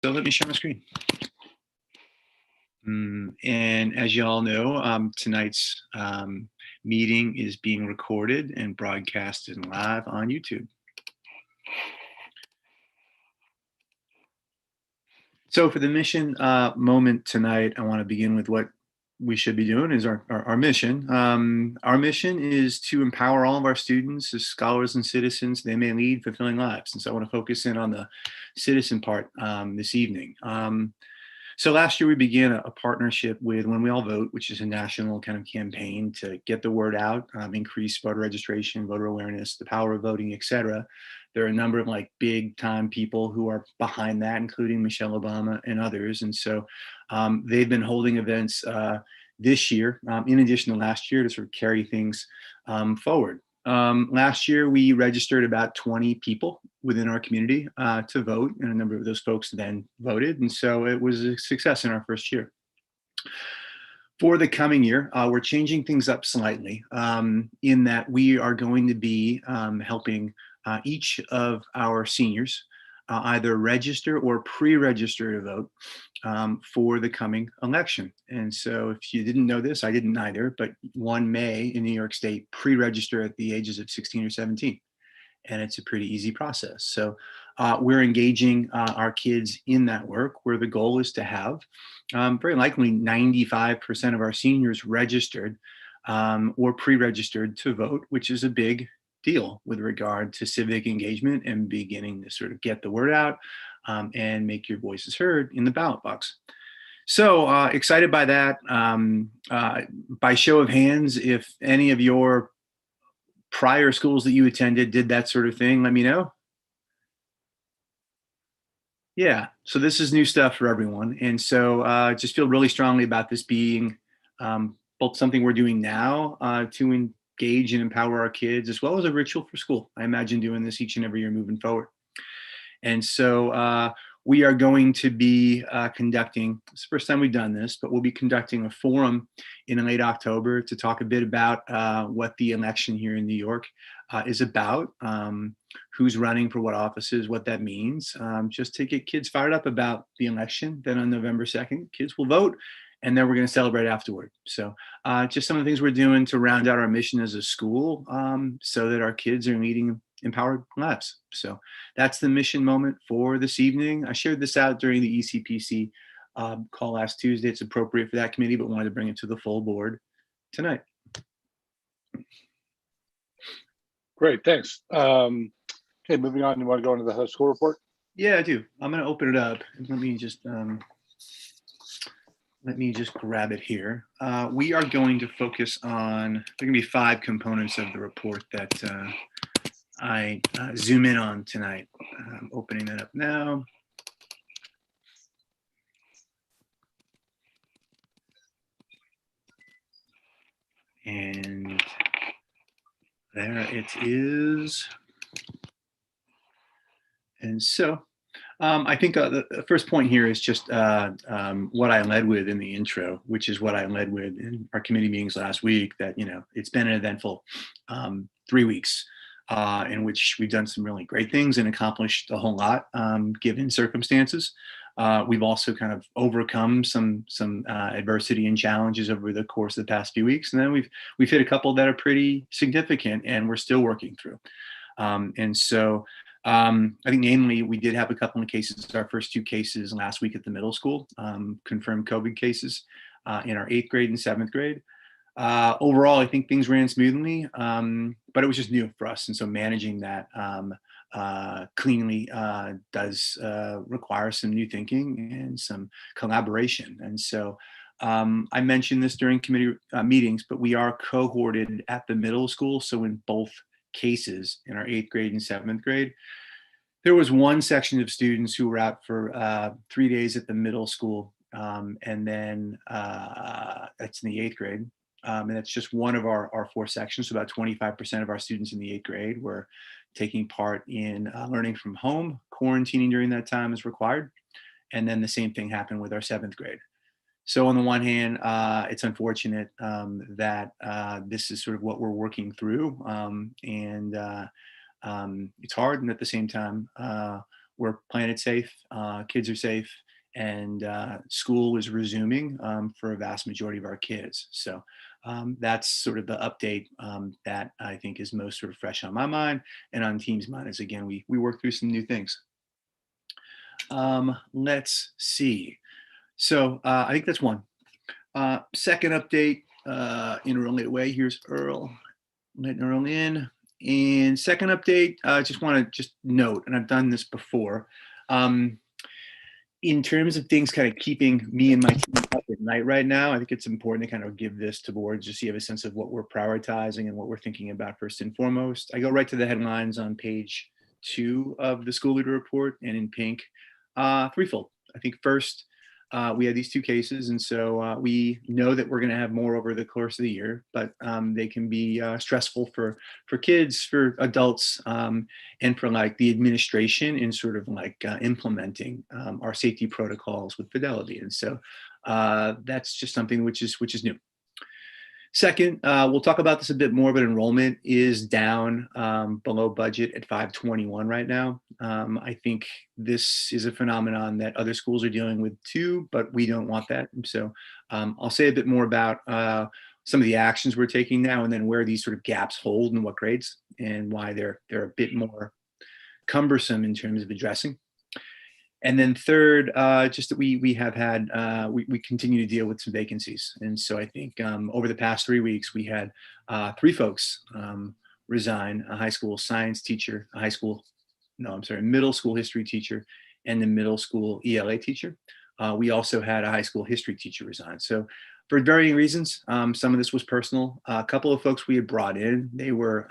So let me share my screen. And as you all know, tonight's meeting is being recorded and broadcasted live on YouTube. So for the mission moment tonight, I want to begin with what we should be doing is our mission. Our mission is to empower all of our students as scholars and citizens. They may lead fulfilling lives. And so I want to focus in on the citizen part this evening. So last year we began a partnership with When We All Vote, which is a national kind of campaign to get the word out, increase voter registration, voter awareness, the power of voting, etc. There are a number of like big time people who are behind that, including Michelle Obama and others. And so they've been holding events this year, in addition to last year, to sort of carry things forward. Last year, we registered about 20 people within our community to vote, and a number of those folks then voted. And so it was a success in our first year. For the coming year, we're changing things up slightly in that we are going to be helping each of our seniors either register or pre-register to vote for the coming election. And so if you didn't know this, I didn't either, but one may in New York State pre-register at the ages of 16 or 17. And it's a pretty easy process. So we're engaging our kids in that work where the goal is to have very likely 95% of our seniors registered or pre-registered to vote, which is a big deal with regard to civic engagement and beginning to sort of get the word out and make your voices heard in the ballot box. So excited by that. By show of hands, if any of your prior schools that you attended did that sort of thing, let me know. Yeah, so this is new stuff for everyone. And so just feel really strongly about this being both something we're doing now to engage and empower our kids, as well as a ritual for school. I imagine doing this each and every year moving forward. And so we are going to be conducting, it's the first time we've done this, but we'll be conducting a forum in late October to talk a bit about what the election here in New York is about, who's running for what offices, what that means, just to get kids fired up about the election. Then on November 2nd, kids will vote, and then we're going to celebrate afterward. So just some of the things we're doing to round out our mission as a school so that our kids are leading empowered lives. So that's the mission moment for this evening. I shared this out during the ECPC call last Tuesday. It's appropriate for that committee, but wanted to bring it to the full board tonight. Great, thanks. Okay, moving on, you want to go into the school report? Yeah, I do. I'm going to open it up. Let me just grab it here. We are going to focus on, there are going to be 5 components of the report that I zoom in on tonight. I'm opening that up now. And there it is. And so I think the first point here is just what I led with in the intro, which is what I led with in our committee meetings last week, that, it's been an eventful 3 weeks in which we've done some really great things and accomplished a whole lot given circumstances. We've also kind of overcome some adversity and challenges over the course of the past few weeks. And then we've hit a couple that are pretty significant and we're still working through. And so I think namely, we did have a couple of cases, our first 2 cases last week at the middle school, confirmed COVID cases in our 8th grade and 7th grade. Overall, I think things ran smoothly, but it was just new for us. And so managing that cleanly does require some new thinking and some collaboration. And so I mentioned this during committee meetings, but we are cohorted at the middle school. So in both cases in our 8th grade and 7th grade, there was one section of students who were out for 3 days at the middle school. And then that's in the 8th grade. And that's just one of our 4 sections. So about 25% of our students in the 8th grade were taking part in learning from home. Quarantining during that time is required. And then the same thing happened with our 7th grade. So on the one hand, it's unfortunate that this is sort of what we're working through. And it's hard. And at the same time, we're playing it safe, kids are safe, and school is resuming for a vast majority of our kids. So that's sort of the update that I think is most sort of fresh on my mind and on team's mind. Is again, we work through some new things. Let's see. So I think that's one. Second update in a related way. Here's Earl, letting Earl in. And second update, I just want to just note, and I've done this before, in terms of things kind of keeping me and my team up at night right now, I think it's important to kind of give this to boards just so you have a sense of what we're prioritizing and what we're thinking about first and foremost. I go right to the headlines on page 2 of the school leader report, and in pink, threefold. I think first, we have these 2 cases, and so we know that we're going to have more over the course of the year, but they can be stressful for kids, for adults, and for like the administration in sort of like implementing our safety protocols with fidelity. And so that's just something which is new. Second, we'll talk about this a bit more, but enrollment is down below budget at 521 right now. I think this is a phenomenon that other schools are dealing with too, but we don't want that. So I'll say a bit more about some of the actions we're taking now, and then where these sort of gaps hold and what grades, and why they're a bit more cumbersome in terms of addressing. And then third, just that we have had, we continue to deal with some vacancies. And so I think over the past 3 weeks, we had 3 folks resign: a high school science teacher, middle school history teacher, and the middle school ELA teacher. We also had a high school history teacher resign. So for varying reasons, some of this was personal. A couple of folks we had brought in, they were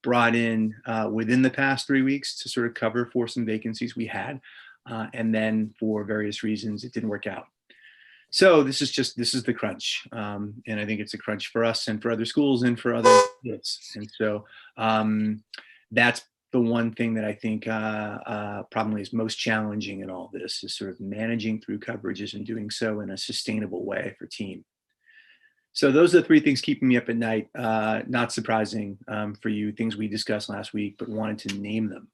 brought in within the past 3 weeks to sort of cover for some vacancies we had. And then for various reasons, it didn't work out. So this is the crunch. And I think it's a crunch for us and for other schools and for other kids. And so that's the one thing that I think probably is most challenging in all this, is sort of managing through coverages and doing so in a sustainable way for team. So those are the 3 things keeping me up at night. Not surprising for you, things we discussed last week, but wanted to name them.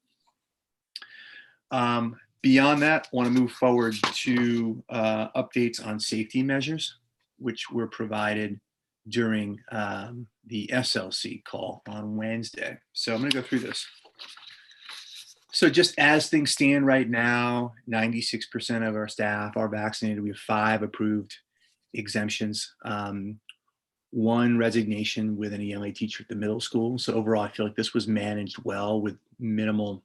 Beyond that, I want to move forward to updates on safety measures, which were provided during the SLC call on Wednesday. So I'm going to go through this. So just as things stand right now, 96% of our staff are vaccinated. We have 5 approved exemptions, 1 resignation with an ELA teacher at the middle school. So overall, I feel like this was managed well with minimal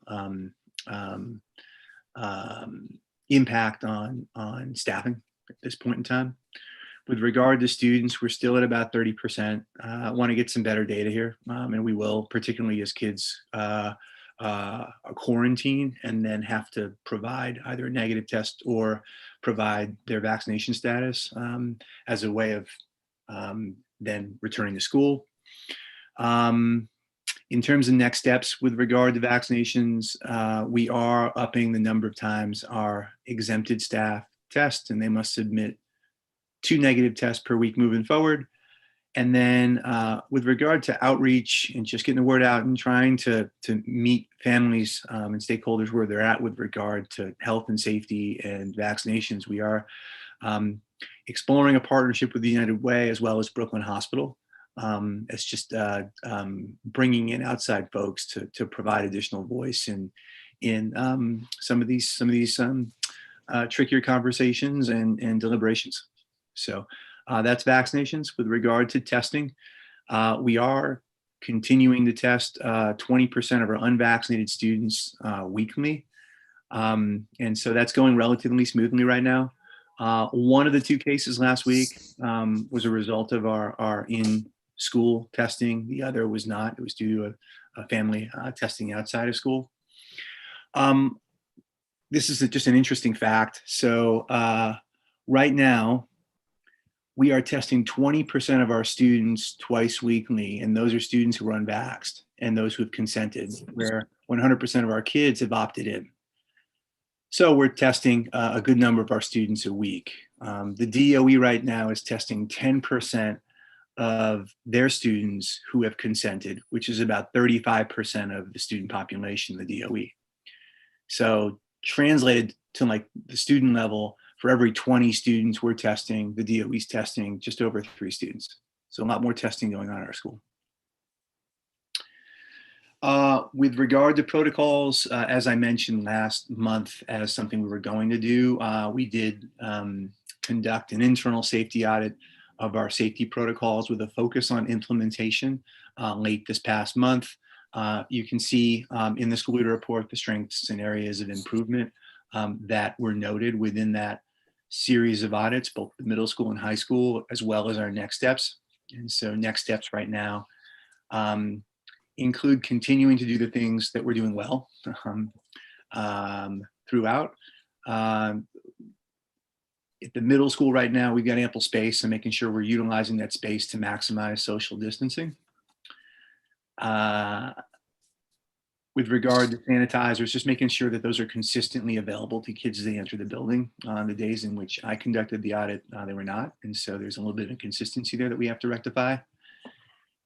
impact on staffing at this point in time. With regard to students, we're still at about 30%. I want to get some better data here, and we will, particularly as kids quarantine and then have to provide either a negative test or provide their vaccination status as a way of then returning to school. In terms of next steps with regard to vaccinations, we are upping the number of times our exempted staff test, and they must submit 2 negative tests per week moving forward. And then with regard to outreach and just getting the word out and trying to meet families and stakeholders where they're at with regard to health and safety and vaccinations, we are exploring a partnership with the United Way as well as Brooklyn Hospital. It's just bringing in outside folks to provide additional voice in some of these trickier conversations and deliberations. So that's vaccinations. With regard to testing, we are continuing to test 20% of our unvaccinated students weekly. And so that's going relatively smoothly right now. One of the 2 cases last week was a result of our in-school testing. The other was not. It was due to a family testing outside of school. This is just an interesting fact. So right now, we are testing 20% of our students twice weekly, and those are students who are unvaxxed and those who have consented, where 100% of our kids have opted in. So we're testing a good number of our students a week. The DOE right now is testing 10% of their students who have consented, which is about 35% of the student population, the DOE. So translated to like the student level, for every 20 students we're testing, the DOE's testing just over 3 students. So a lot more testing going on in our school. With regard to protocols, as I mentioned last month as something we were going to do, we did conduct an internal safety audit of our safety protocols with a focus on implementation late this past month. You can see in the school leader report the strengths and areas of improvement that were noted within that series of audits, both the middle school and high school, as well as our next steps. And so next steps right now include continuing to do the things that we're doing well throughout. At the middle school right now, we've got ample space and making sure we're utilizing that space to maximize social distancing. With regard to sanitizers, just making sure that those are consistently available to kids as they enter the building. On the days in which I conducted the audit, they were not. And so there's a little bit of inconsistency there that we have to rectify.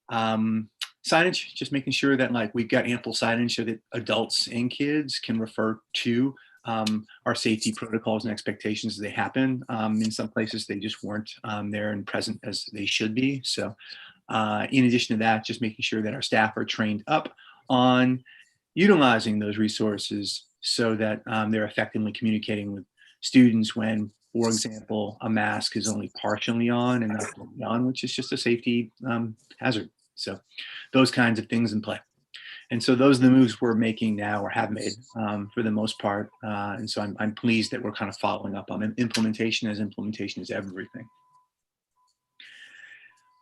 Signage, just making sure that like we've got ample signage so that adults and kids can refer to our safety protocols and expectations as they happen. In some places, they just weren't there and present as they should be. So in addition to that, just making sure that our staff are trained up on utilizing those resources so that they're effectively communicating with students when, for example, a mask is only partially on and not fully on, which is just a safety hazard. So those kinds of things in play. And so those are the moves we're making now or have made for the most part. And so I'm pleased that we're kind of following up on implementation, as implementation is everything.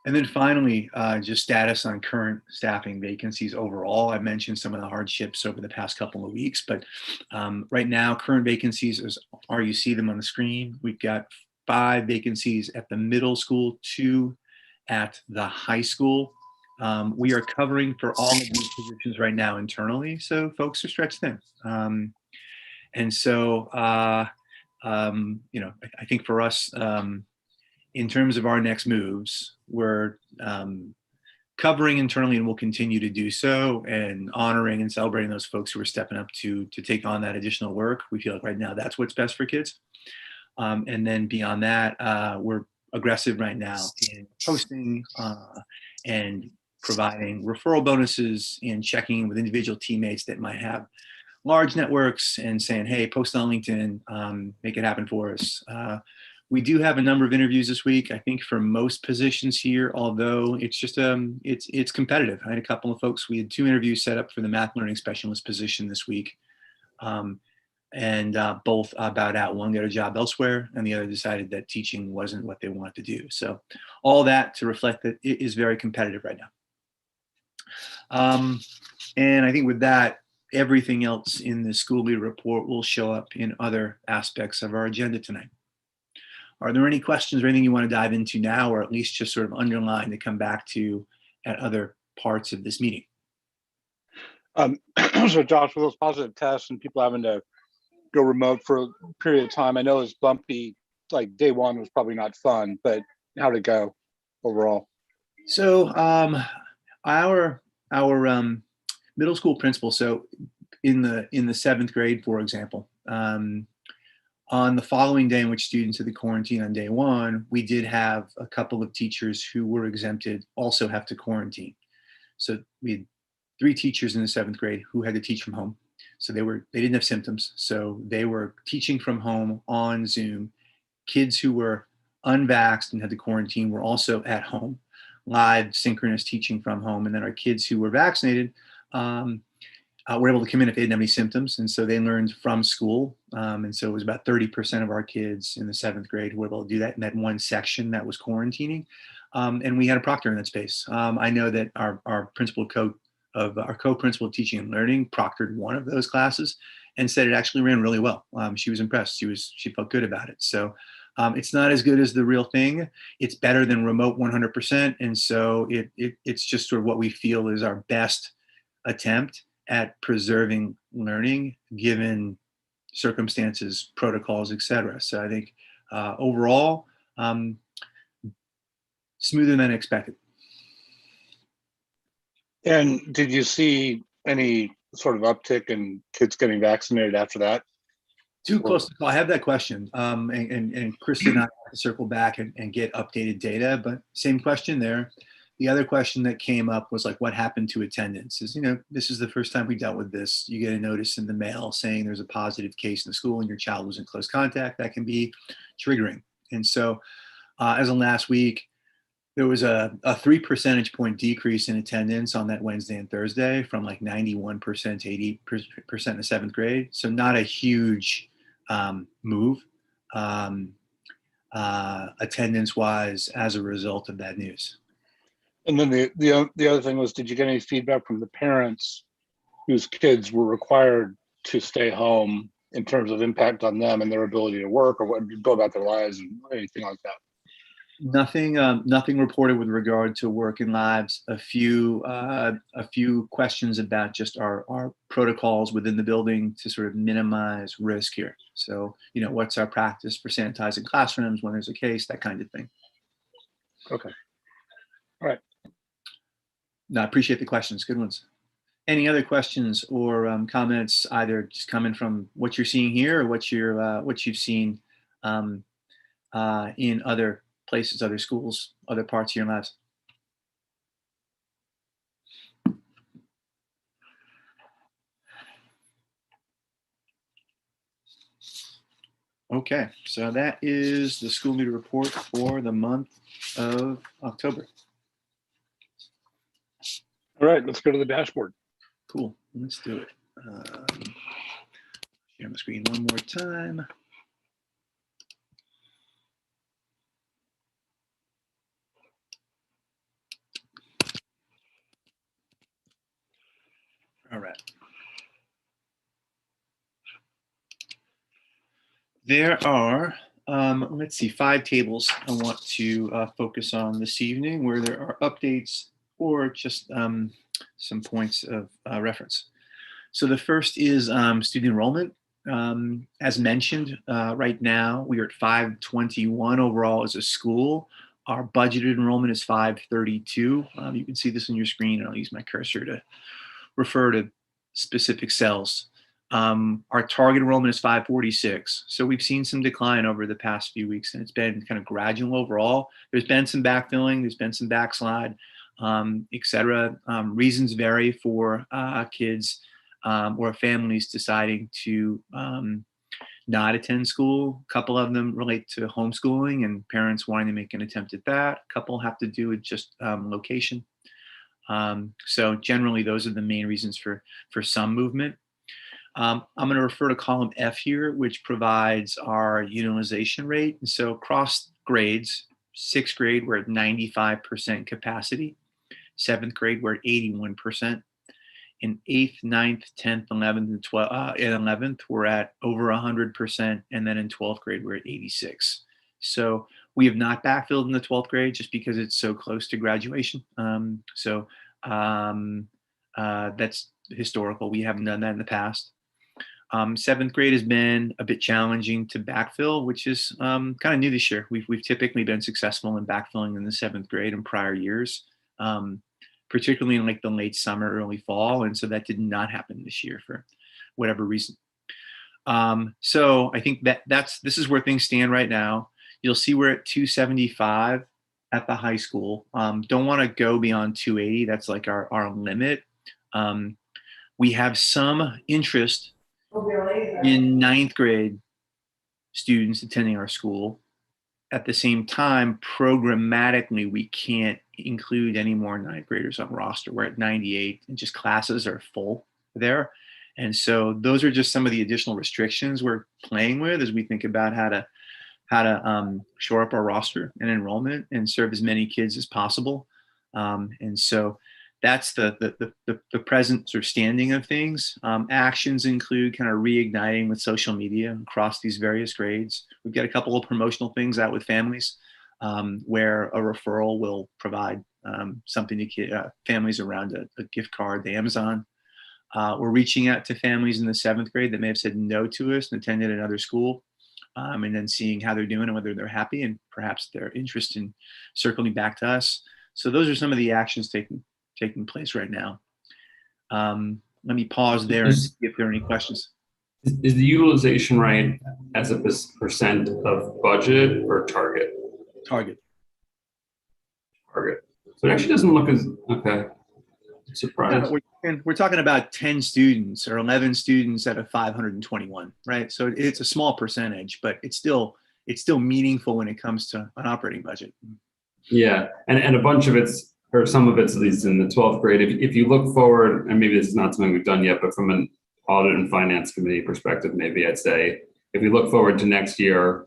And then finally, just status on current staffing vacancies overall. I mentioned some of the hardships over the past couple of weeks, but right now, current vacancies you see them on the screen. We've got 5 vacancies at the middle school, 2 at the high school. We are covering for all of these positions right now internally, so folks are stretched thin. And so, you know, I think for us, in terms of our next moves, we're covering internally and will continue to do so, and honoring and celebrating those folks who are stepping up to take on that additional work. We feel like right now that's what's best for kids. And then beyond that, we're aggressive right now in posting and providing referral bonuses and checking in with individual teammates that might have large networks and saying, hey, post on LinkedIn, make it happen for us. We do have a number of interviews this week, I think, for most positions here, although it's just, it's competitive. I had a couple of folks, we had 2 interviews set up for the math learning specialist position this week. And both bowed out. One got a job elsewhere, and the other decided that teaching wasn't what they wanted to do. So all that to reflect that it is very competitive right now. And I think with that, everything else in the school leader report will show up in other aspects of our agenda tonight. Are there any questions or anything you want to dive into now, or at least just sort of underline to come back to at other parts of this meeting? So Josh, with those positive tests and people having to go remote for a period of time, I know it's bumpy, like day 1 was probably not fun, but how'd it go overall? So our middle school principal, so in the 7th grade, for example, on the following day in which students had the quarantine on day 1, we did have a couple of teachers who were exempted also have to quarantine. So we had 3 teachers in the 7th grade who had to teach from home. So they didn't have symptoms. So they were teaching from home on Zoom. Kids who were unvaxxed and had to quarantine were also at home, live synchronous teaching from home. And then our kids who were vaccinated were able to come in if they didn't have any symptoms. And so they learned from school. And so it was about 30% of our kids in the 7th grade who were able to do that in that one section that was quarantining. And we had a proctor in that space. I know that our principal our co-principal of teaching and learning proctored one of those classes and said it actually ran really well. She was impressed. She felt good about it. So it's not as good as the real thing. It's better than remote 100%. And so it's just sort of what we feel is our best attempt at preserving learning given circumstances, protocols, et cetera. So I think overall, smoother than expected. And did you see any sort of uptick in kids getting vaccinated after that? Too close to call. I have that question. And Krista and I have to circle back and get updated data, but same question there. The other question that came up was like, what happened to attendance? Is, this is the first time we dealt with this. You get a notice in the mail saying there's a positive case in the school and your child was in close contact. That can be triggering. And so, as of last week, there was a 3 percentage point decrease in attendance on that Wednesday and Thursday from like 91% to 80% in the seventh grade. So not a huge move attendance wise as a result of that news. And then the other thing was, did you get any feedback from the parents whose kids were required to stay home in terms of impact on them and their ability to work or what go about their lives and anything like that? Nothing reported with regard to work and lives. A few questions about just our protocols within the building to sort of minimize risk here. So, what's our practice for sanitizing classrooms when there's a case, that kind of thing. Okay. All right. No, I appreciate the questions. Good ones. Any other questions or comments, either just coming from what you're seeing here or what you've seen in other places, other schools, other parts of your lives? Okay, so that is the school meeting report for the month of October. All right, let's go to the dashboard. Cool, let's do it. Share my screen one more time. All right. There are, let's see, 5 tables I want to focus on this evening where there are updates or just some points of reference. So the first is student enrollment. As mentioned, right now we are at 521 overall as a school. Our budgeted enrollment is 532. You can see this on your screen, and I'll use my cursor to refer to specific cells. Our target enrollment is 546. So we've seen some decline over the past few weeks, and it's been kind of gradual overall. There's been some backfilling, there's been some backslide, et cetera. Reasons vary for kids or families deciding to not attend school. A couple of them relate to homeschooling and parents wanting to make an attempt at that. A couple have to do with just location. So generally, those are the main reasons for some movement. I'm going to refer to column F here, which provides our utilization rate. And so across grades, 6th grade, we're at 95% capacity. 7th grade, we're at 81%. In 8th, 9th, 10th, 11th, and 12th, in 11th, we're at over 100%. And then in 12th grade, we're at 86. So we have not backfilled in the 12th grade just because it's so close to graduation. That's historical. We haven't done that in the past. 7th grade has been a bit challenging to backfill, which is kind of new this year. We've typically been successful in backfilling in the 7th grade in prior years, particularly in like the late summer, early fall. And so that did not happen this year for whatever reason. So I think this is where things stand right now. You'll see we're at 275 at the high school. Don't want to go beyond 280. That's like our limit. We have some interest in 9th grade students attending our school. At the same time, programmatically, we can't include any more 9th graders on roster. We're at 98 and just classes are full there. And so those are just some of the additional restrictions we're playing with as we think about how to shore up our roster and enrollment and serve as many kids as possible. And so that's the present sort of standing of things. Actions include kind of reigniting with social media across these various grades. We've got a couple of promotional things out with families where a referral will provide something to families around a gift card to Amazon. We're reaching out to families in the 7th grade that may have said no to us and attended another school, and then seeing how they're doing and whether they're happy and perhaps their interest in circling back to us. So those are some of the actions taking place right now. Let me pause there and see if there are any questions. Is the utilization rate as a percent of budget or target? Target. Target. So it actually doesn't look as, okay. Surprise. Yeah, we're talking about 10 students or 11 students out of 521, right? So it's a small percentage, but it's still meaningful when it comes to an operating budget. Yeah, and a bunch of it's, or some of it's at least in the 12th grade. If you look forward, and maybe this is not something we've done yet, but from an audit and finance committee perspective, maybe I'd say, if we look forward to next year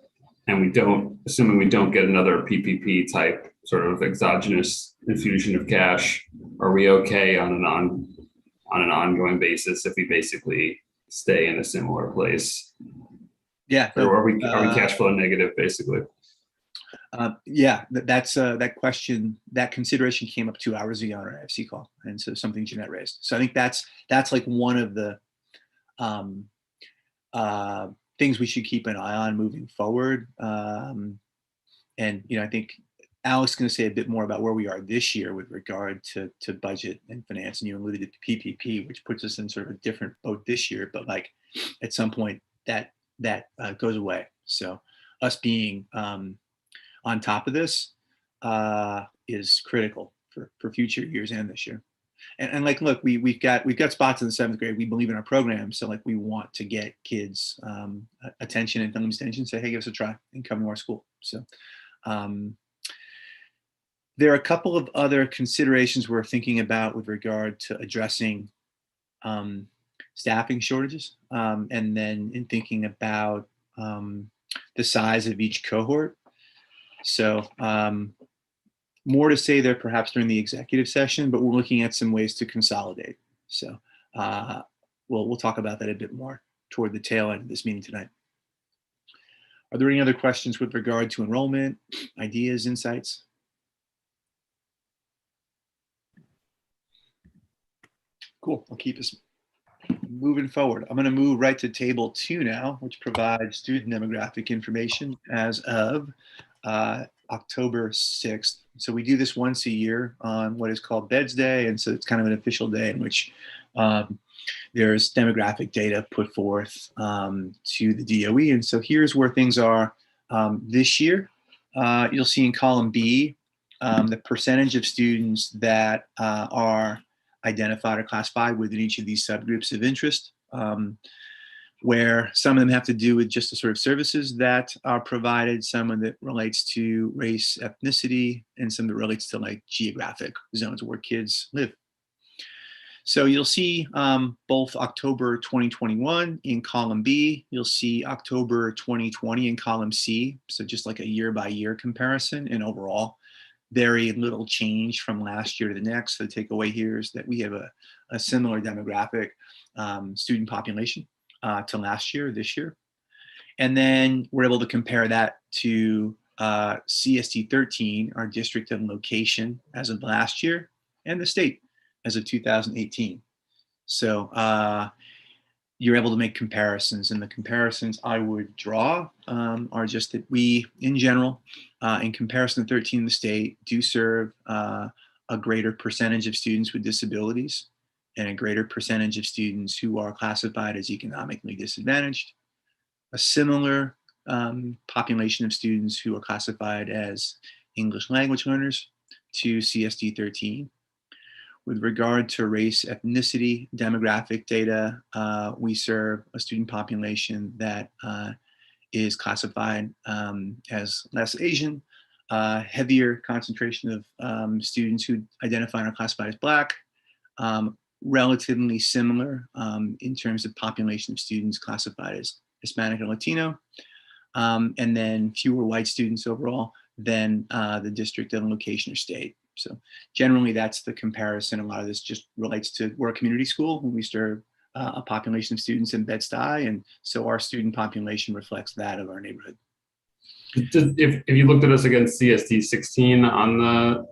and we don't, assuming we don't get another PPP type sort of exogenous infusion of cash, are we okay on an ongoing basis if we basically stay in a similar place? Yeah. Or are we cash flow negative basically? Yeah, that question, that consideration came up 2 hours ago on our FC call, and so something Jeanette raised. So I think that's like one of the things we should keep an eye on moving forward. And I think Alex is going to say a bit more about where we are this year with regard to budget and finance, and you alluded to PPP, which puts us in sort of a different boat this year. But like at some point that goes away. So us being on top of this is critical for future years and this year. And like, look, we've got spots in the 7th grade. We believe in our program, so like we want to get kids attention and family's attention. Say, hey, give us a try and come to our school. So there are a couple of other considerations we're thinking about with regard to addressing staffing shortages, and then in thinking about the size of each cohort. So more to say there perhaps during the executive session, but we're looking at some ways to consolidate. So we'll talk about that a bit more toward the tail end of this meeting tonight. Are there any other questions with regard to enrollment, ideas, insights? Cool, I'll keep us moving forward. I'm going to move right to table 2 now, which provides student demographic information as of October 6th. So we do this once a year on what is called Beds Day. And so it's kind of an official day in which there's demographic data put forth to the DOE. And so here's where things are this year. You'll see in column B, the percentage of students that are identified or classified within each of these subgroups of interest, where some of them have to do with just the sort of services that are provided, some of it relates to race, ethnicity, and some that relates to like geographic zones where kids live. So you'll see both October 2021 in column B, you'll see October 2020 in column C, so just like a year-by-year comparison, and overall very little change from last year to the next. So the takeaway here is that we have a similar demographic student population to last year, this year. And then we're able to compare that to CST 13, our district and location as of last year, and the state as of 2018. So you're able to make comparisons, and the comparisons I would draw are just that we, in general, in comparison to 13 in the state, do serve a greater percentage of students with disabilities and a greater percentage of students who are classified as economically disadvantaged, a similar population of students who are classified as English language learners to CST 13. With regard to race, ethnicity, demographic data, we serve a student population that is classified as less Asian, heavier concentration of students who identify and are classified as Black, relatively similar in terms of population of students classified as Hispanic or Latino, and then fewer white students overall than the district and location or state. So generally that's the comparison. A lot of this just relates to, we're a community school and we serve a population of students in Bed-Stuy, and so our student population reflects that of our neighborhood. If you looked at us against CST 16 on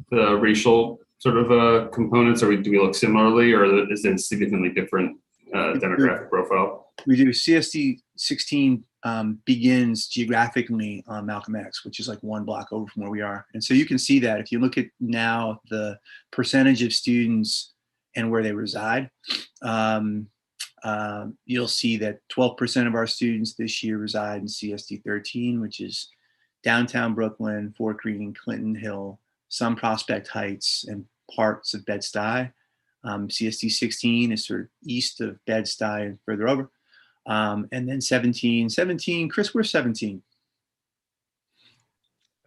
the racial sort of components, or do we look similarly, or is it significantly different demographic profile? We do. CST 16 begins geographically on Malcolm X, which is like 1 block over from where we are. And so you can see that if you look at now the percentage of students and where they reside, you'll see that 12% of our students this year reside in CSD 13, which is downtown Brooklyn, Fort Greene, Clinton Hill, some Prospect Heights, and parts of Bed-Stuy. CSD 16 is sort of east of Bed-Stuy and further over. And then 17, Chris, where's 17?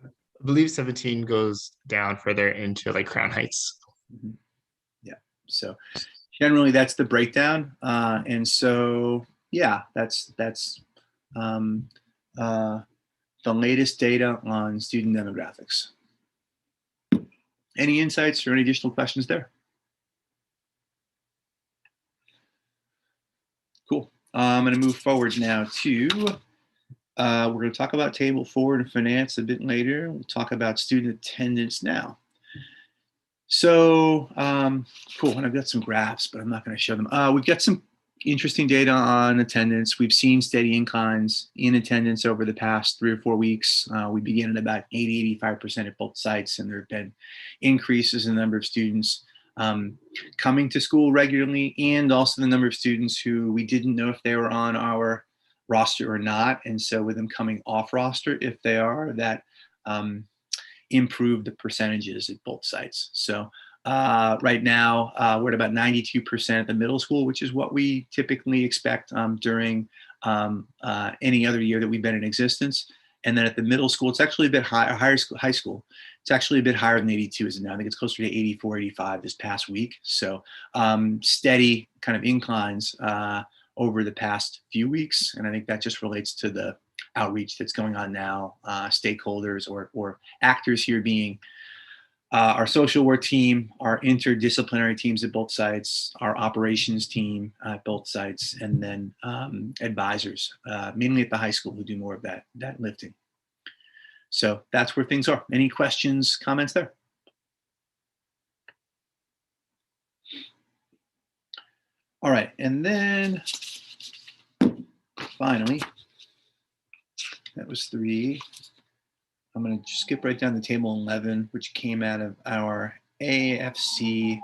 I believe 17 goes down further into like Crown Heights. Mm-hmm. Yeah. So generally that's the breakdown. And so, yeah, that's the latest data on student demographics. Any insights or any additional questions there? Cool. I'm going to move forward now to, we're going to talk about table forward and finance a bit later. We'll talk about student attendance now. So cool, and I've got some graphs, but I'm not going to show them. We've got some interesting data on attendance. We've seen steady inclines in attendance over the past 3 or 4 weeks. We began at about 80-85% at both sites, and there have been increases in the number of students coming to school regularly, and also the number of students who we didn't know if they were on our roster or not. And so with them coming off roster, if they are, that improve the percentages at both sites. So right now we're at about 92% at the middle school, which is what we typically expect during any other year that we've been in existence. And then at the middle school, it's actually a bit higher school, high school. It's actually a bit higher than 82 is now. I think it's closer to 84, 85 this past week. So steady kind of inclines over the past few weeks. And I think that just relates to the outreach that's going on now, stakeholders or actors here being our social work team, our interdisciplinary teams at both sites, our operations team at both sites, and then advisors, mainly at the high school, who do more of that lifting. So that's where things are. Any questions, comments there? All right, and then finally, that was 3. I'm going to just skip right down to table 11, which came out of our DFC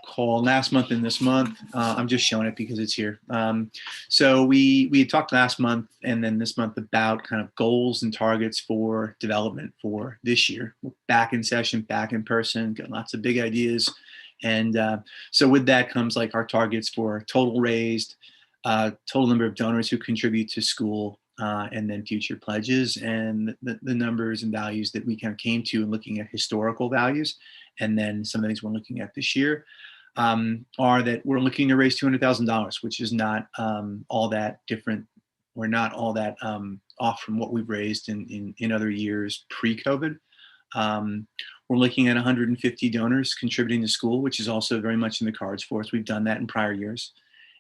call last month and this month. I'm just showing it because it's here. So we had talked last month and then this month about kind of goals and targets for development for this year. We're back in session, back in person, got lots of big ideas. And so with that comes like our targets for total raised, total number of donors who contribute to school, and then future pledges, and the numbers and values that we kind of came to in looking at historical values. And then some of the things we're looking at this year are that we're looking to raise $200,000, which is not all that different. We're not all that off from what we've raised in other years pre-COVID. We're looking at 150 donors contributing to school, which is also very much in the cards for us. We've done that in prior years.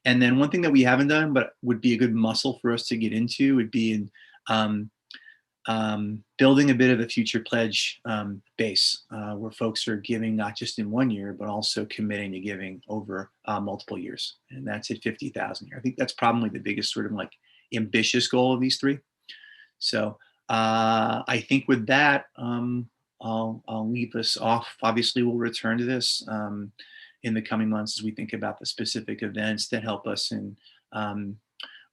And then one thing that we haven't done, but would be a good muscle for us to get into, would be in building a bit of a future pledge base where folks are giving not just in 1 year, but also committing to giving over multiple years. And that's at 50,000. I think that's probably the biggest sort of like ambitious goal of these 3. So I think with that, I'll leave us off. Obviously, we'll return to this in the coming months as we think about the specific events that help us in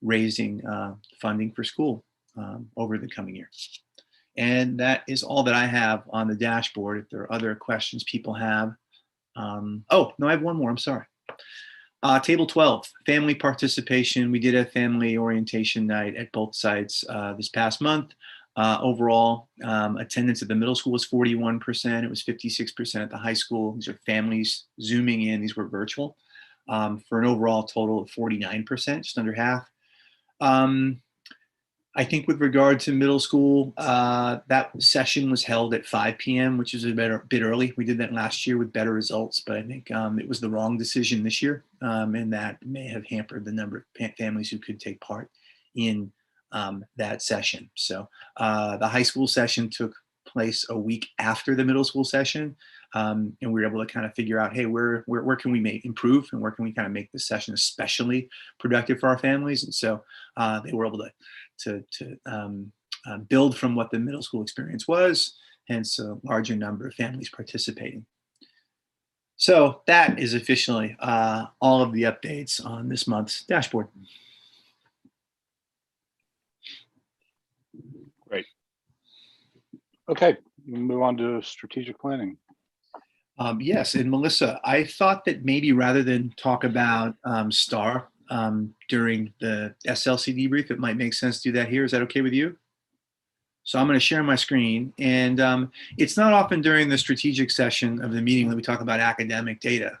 raising funding for school over the coming year. And that is all that I have on the dashboard. If there are other questions people have. Oh, no, I have one more. I'm sorry. Table 12, family participation. We did a family orientation night at both sites this past month. Overall, attendance at the middle school was 41%. It was 56% at the high school. These are families Zooming in. These were virtual for an overall total of 49%, just under half. I think with regard to middle school, that session was held at 5 p.m., which is a bit early. We did that last year with better results, but I think it was the wrong decision this year, and that may have hampered the number of families who could take part in that session. So the high school session took place a week after the middle school session, and we were able to kind of figure out, hey, where can we improve, and where can we kind of make this session especially productive for our families? And so they were able to build from what the middle school experience was, hence a larger number of families participating. So that is officially all of the updates on this month's dashboard. Great. Okay, we'll move on to strategic planning. Yes, and Melissa, I thought that maybe rather than talk about STAR during the SLC debrief, it might make sense to do that here. Is that okay with you? So I'm going to share my screen, and it's not often during the strategic session of the meeting that we talk about academic data,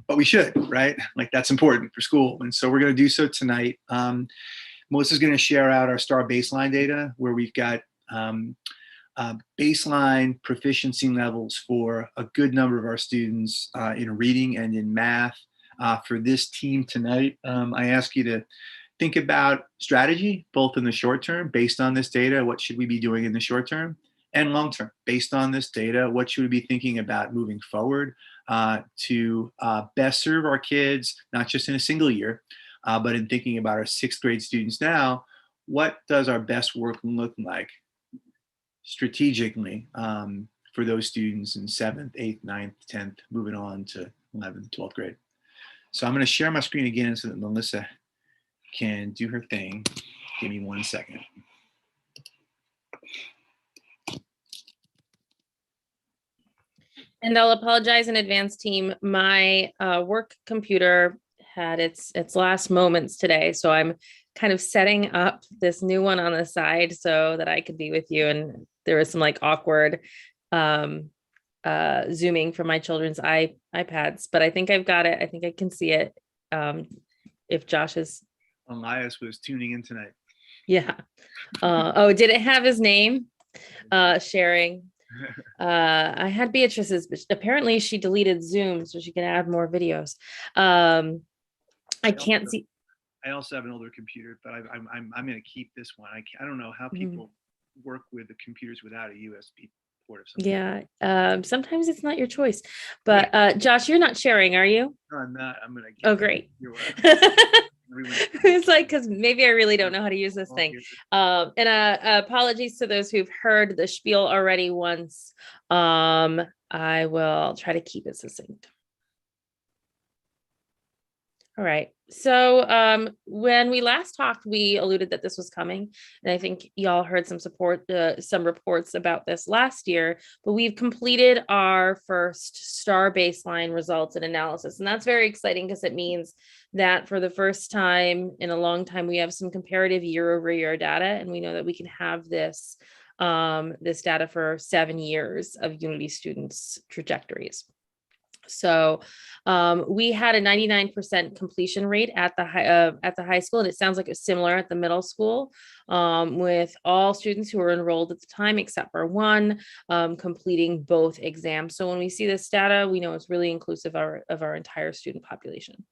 but we should, right? Like that's important for school, and so we're going to do so tonight. Melissa's going to share out our STAR baseline data, where we've got baseline proficiency levels for a good number of our students in reading and in math. For this team tonight, I ask you to think about strategy, both in the short term, based on this data, what should we be doing in the short term, and long term, based on this data, what should we be thinking about moving forward to best serve our kids, not just in a single year, but in thinking about our 6th grade students now. What does our best work look like strategically for those students in 7th, 8th, 9th, 10th, moving on to 11th, 12th grade? So I'm going to share my screen again so that Melissa can do her thing. Give me 1 second. And I'll apologize in advance, team. My work computer had its last moments today, so I'm kind of setting up this new one on the side so that I could be with you. And there was some like awkward zooming from my children's iPads, but I think I've got it. I think I can see it. If Josh is. Elias was tuning in tonight. Yeah. Oh, did it have his name? Sharing. I had Beatrice's, but apparently she deleted Zoom so she can add more videos. I can't see. I also have an older computer, but I'm going to keep this one. I don't know how people work with the computers without a USB port of some kind. Yeah. Sometimes it's not your choice, but Josh, you're not sharing, are you? No, I'm not. I'm going to. Oh, great. Everyone- It's like, because maybe I really don't know how to use this thing. And apologies to those who've heard the spiel already once. I will try to keep it succinct. All right. So when we last talked, we alluded that this was coming, and I think y'all heard some reports about this last year, but we've completed our first STAR baseline results and analysis. And that's very exciting because it means that for the first time in a long time, we have some comparative year-over-year data, and we know that we can have this data for 7 years of Unity students' trajectories. So we had a 99% completion rate at the high school, and it sounds like it's similar at the middle school, with all students who were enrolled at the time except for one completing both exams. So when we see this data, we know it's really inclusive of our entire student population.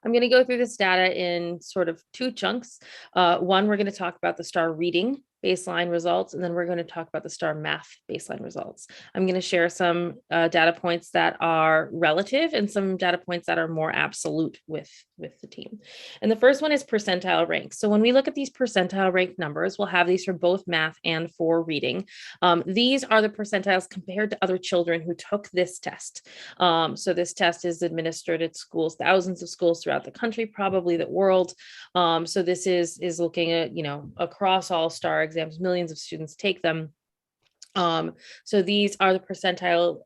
I'm going to go through this data in sort of 2 chunks. One, we're going to talk about the STAR reading baseline results, and then we're going to talk about the STAR math baseline results. I'm going to share some data points that are relative and some data points that are more absolute with the team. And the first one is percentile ranks. So when we look at these percentile rank numbers, we'll have these for both math and for reading. These are the percentiles compared to other children who took this test. So this test is administered at schools, thousands of schools throughout the country, probably the world. So this is looking at, across all STAR exams, millions of students take them. So these are the percentile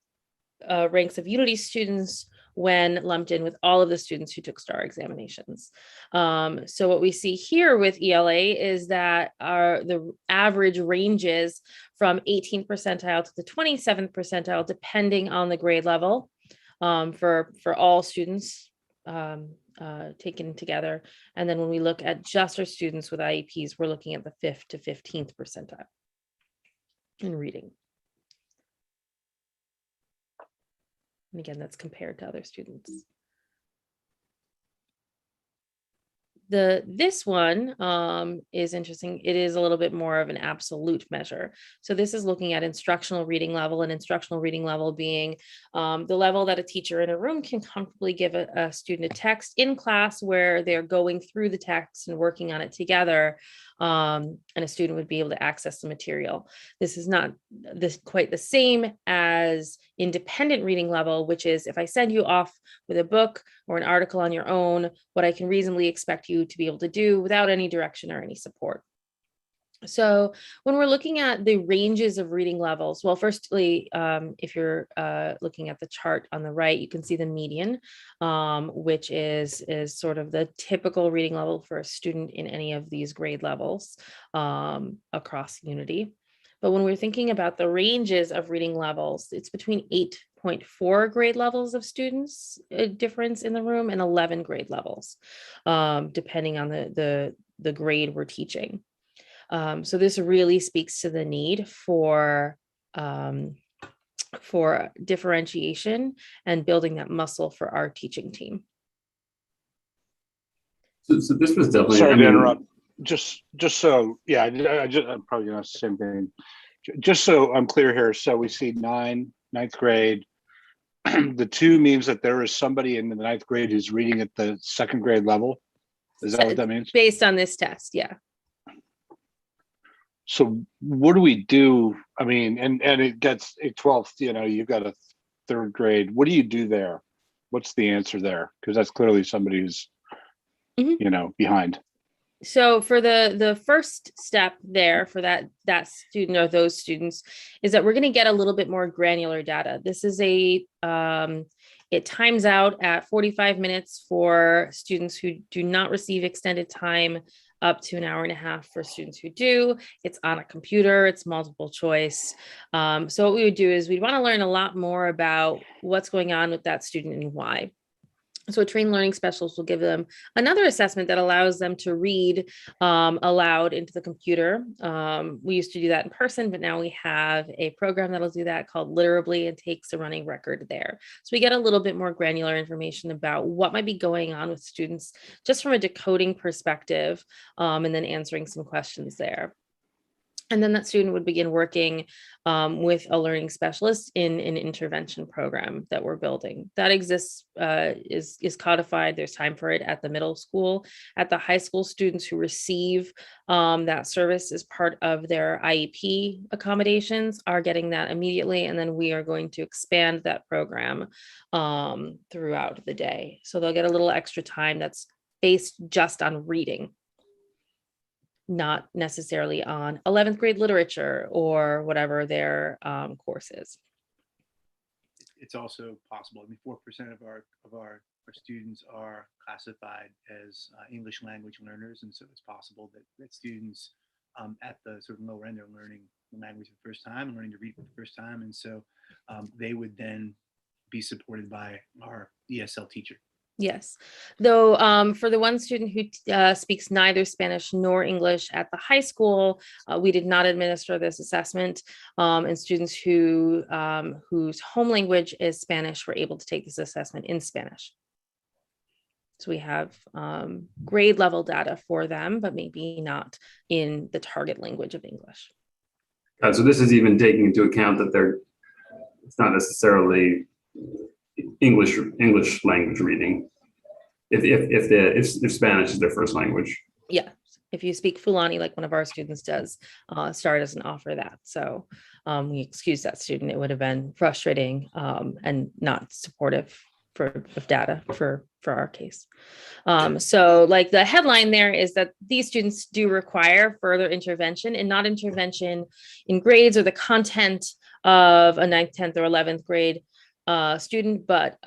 ranks of Unity students when lumped in with all of the students who took STAR examinations. So what we see here with ELA is that the average ranges from 18th percentile to the 27th percentile, depending on the grade level, for all students taken together. And then when we look at just our students with IEPs, we're looking at the 5th to 15th percentile in reading. And again, that's compared to other students. This one is interesting. It is a little bit more of an absolute measure. So this is looking at instructional reading level, and instructional reading level being the level that a teacher in a room can comfortably give a student a text in class where they're going through the text and working on it together. And a student would be able to access the material. This is not quite the same as independent reading level, which is if I send you off with a book or an article on your own, what I can reasonably expect you to be able to do without any direction or any support. So when we're looking at the ranges of reading levels, well, firstly, if you're looking at the chart on the right, you can see the median, which is sort of the typical reading level for a student in any of these grade levels across Unity. But when we're thinking about the ranges of reading levels, it's between 8.4 grade levels of students, a difference in the room, and 11 grade levels, depending on the grade we're teaching. So this really speaks to the need for differentiation and building that muscle for our teaching team. So this was definitely. Sorry to interrupt. Just so, yeah, I'm probably gonna ask the same thing. Just so I'm clear here. So we see ninth grade. The 2 means that there is somebody in the 9th grade who's reading at the 2nd grade level. Is that what that means? Based on this test, yeah. So what do we do? I mean, and it gets a 12th, you've got a 3rd grade. What do you do there? What's the answer there? Because that's clearly somebody who's, behind. So for the first step there for that student or those students is that we're going to get a little bit more granular data. This is it times out at 45 minutes for students who do not receive extended time, up to an hour and a half for students who do. It's on a computer, it's multiple choice. So what we would do is we'd want to learn a lot more about what's going on with that student and why. So a trained learning specialist will give them another assessment that allows them to read aloud into the computer. We used to do that in person, but now we have a program that'll do that called Literably and takes a running record there. So we get a little bit more granular information about what might be going on with students just from a decoding perspective, and then answering some questions there. And then that student would begin working with a learning specialist in an intervention program that we're building. That exists, is codified. There's time for it at the middle school. At the high school, students who receive that service as part of their IEP accommodations are getting that immediately. And then we are going to expand that program throughout the day. So they'll get a little extra time that's based just on reading, not necessarily on 11th grade literature or whatever their course is. It's also possible. 4% of our students are classified as English language learners, and so it's possible that students at the sort of lower end are learning the language for the first time and learning to read for the first time, and so they would then be supported by our ESL teacher. Yes, though for the one student who speaks neither Spanish nor English at the high school, we did not administer this assessment, and students whose home language is Spanish were able to take this assessment in Spanish. So we have grade level data for them, but maybe not in the target language of English. So this is even taking into account that it's not necessarily English language reading, if Spanish is their first language. Yeah, if you speak Fulani like one of our students does, STAR doesn't offer that. So we excuse that student. It would have been frustrating and not supportive of data for our case. So like the headline there is that these students do require further intervention, and not intervention in grades or the content of a 9th, 10th, or 11th grade student, but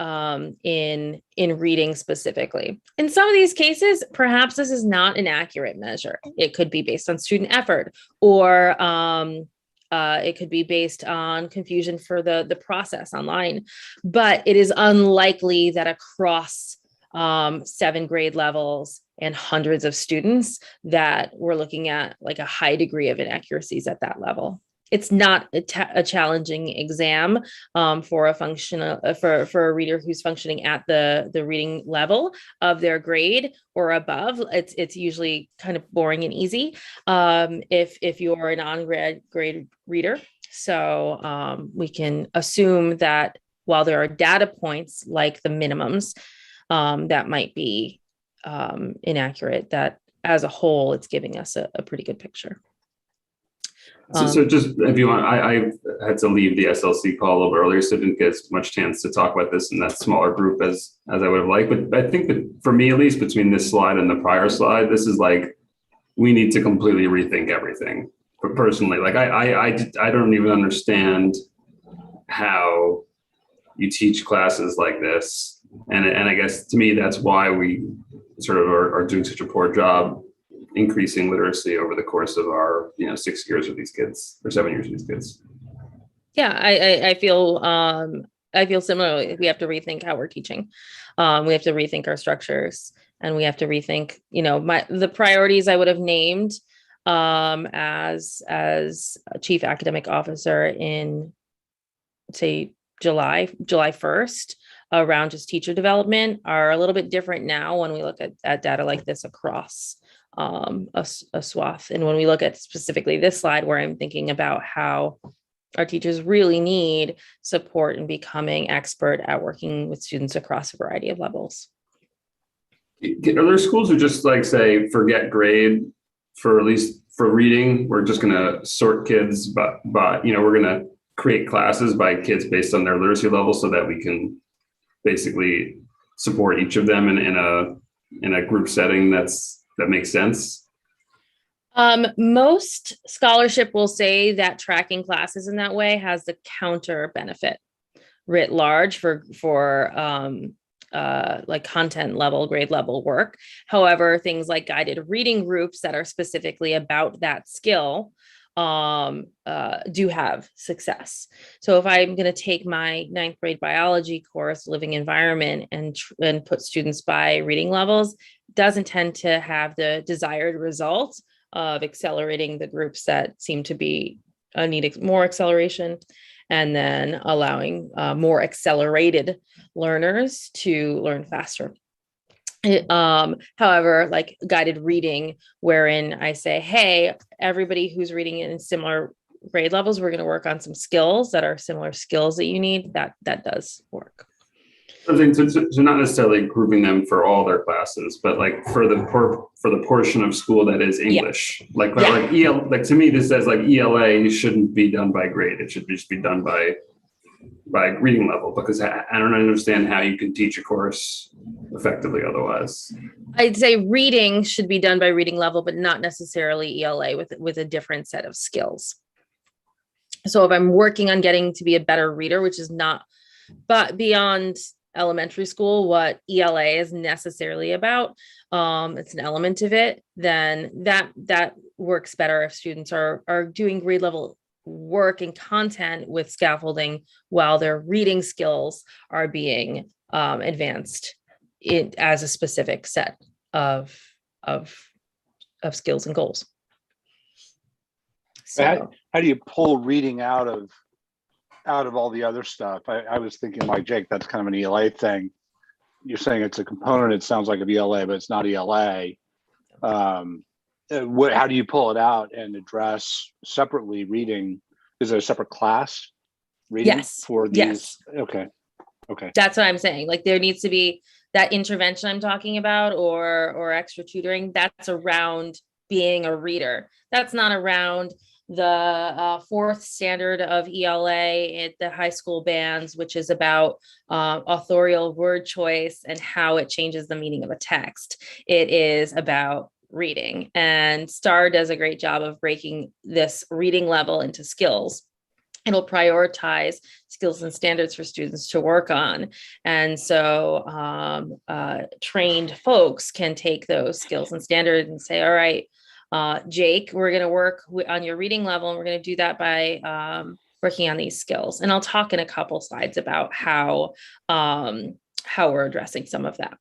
in reading specifically. In some of these cases, perhaps this is not an accurate measure. It could be based on student effort, or it could be based on confusion for the process online, but it is unlikely that across 7 grade levels and hundreds of students that we're looking at like a high degree of inaccuracies at that level. it's not a challenging exam for a functional for a reader who's functioning at the reading level of their grade or above. It's usually kind of boring and easy if you're a non-grade reader. So we can assume that while there are data points like the minimums that might be inaccurate, that as a whole, it's giving us a pretty good picture. So just if you want, I had to leave the SLC call a little earlier, so I didn't get as much chance to talk about this in that smaller group as I would have liked. But I think that for me, at least between this slide and the prior slide, this is like, we need to completely rethink everything. But personally, like I don't even understand how you teach classes like this. And I guess to me, that's why we sort of are doing such a poor job increasing literacy over the course of our 6 years with these kids, or 7 years with these kids. Yeah, I feel similarly. We have to rethink how we're teaching. We have to rethink our structures, and we have to rethink, the priorities I would have named as a chief academic officer in, say, July 1st around just teacher development are a little bit different now when we look at data like this across a swath. And when we look at specifically this slide, where I'm thinking about how our teachers really need support in becoming expert at working with students across a variety of levels. Are there schools who just like say, forget grade for at least for reading? We're just going to sort kids, but we're going to create classes by kids based on their literacy level so that we can basically support each of them in a group setting that makes sense? Most scholarship will say that tracking classes in that way has the counter benefit writ large for like content level, grade level work. However, things like guided reading groups that are specifically about that skill do have success. So if I'm going to take my 9th grade biology course, living environment, and put students by reading levels, doesn't tend to have the desired result of accelerating the groups that seem to be need more acceleration, and then allowing more accelerated learners to learn faster. However, like guided reading, wherein I say, hey, everybody who's reading in similar grade levels, we're going to work on some skills that are similar skills that you need, that does work. So not necessarily grouping them for all their classes, but like for the portion of school that is English. Yeah. Like to me, this says like ELA shouldn't be done by grade. It should just be done by reading level, because I don't understand how you can teach a course effectively otherwise. I'd say reading should be done by reading level, but not necessarily ELA with a different set of skills. So if I'm working on getting to be a better reader, which is not, but beyond elementary school, what ELA is necessarily about, it's an element of it, then that works better if students are doing grade level work and content with scaffolding while their reading skills are being advanced as a specific set of skills and goals. So how do you pull reading out of all the other stuff? I was thinking, like Jake, that's kind of an ELA thing. You're saying it's a component. It sounds like an ELA, but it's not ELA. How do you pull it out and address separately reading? Is there a separate class reading for these? Yes. Okay. That's what I'm saying. Like there needs to be that intervention I'm talking about, or extra tutoring. That's around being a reader. That's not around the 4th standard of ELA at the high school bands, which is about authorial word choice and how it changes the meaning of a text. It is about reading, and STAR does a great job of breaking this reading level into skills. It'll prioritize skills and standards for students to work on. And so trained folks can take those skills and standards and say, all right, Jake, we're going to work on your reading level, and we're going to do that by working on these skills. And I'll talk in a couple slides about how we're addressing some of that.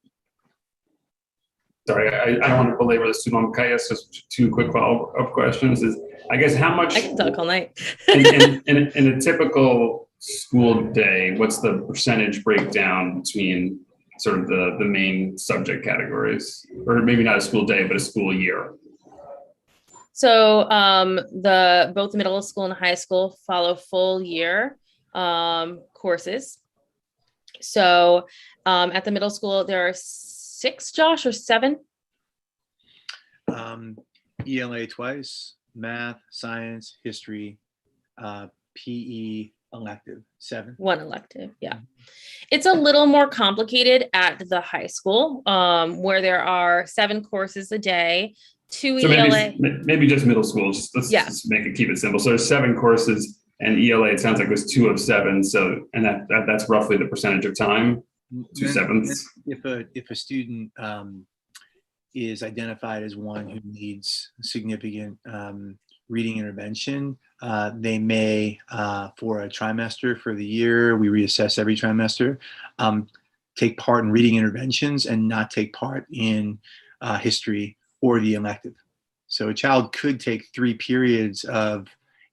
sorry, I don't want to belabor this too long. Can I ask just two quick follow-up questions? Is I guess how much I can talk all night. in a typical school day, what's the percentage breakdown between sort of the main subject categories, or maybe not a school day, but a school year? So both middle school and high school follow full year courses. So at the middle school, there are 6, Josh, or 7? ELA twice, math, science, history, PE, elective, 7. 1 elective, yeah. It's a little more complicated at the high school, where there are 7 courses a day, 2 So ELA. maybe just middle school. Let's Yeah. just keep it simple. So there's 7 courses, and ELA, it sounds like, was 2 of 7. So, and that's roughly the percentage of time, 2/7. If a student is identified as one who needs significant reading intervention, they may, for a trimester for the year, we reassess every trimester, take part in reading interventions and not take part in history or the elective. So a child could take 3 periods of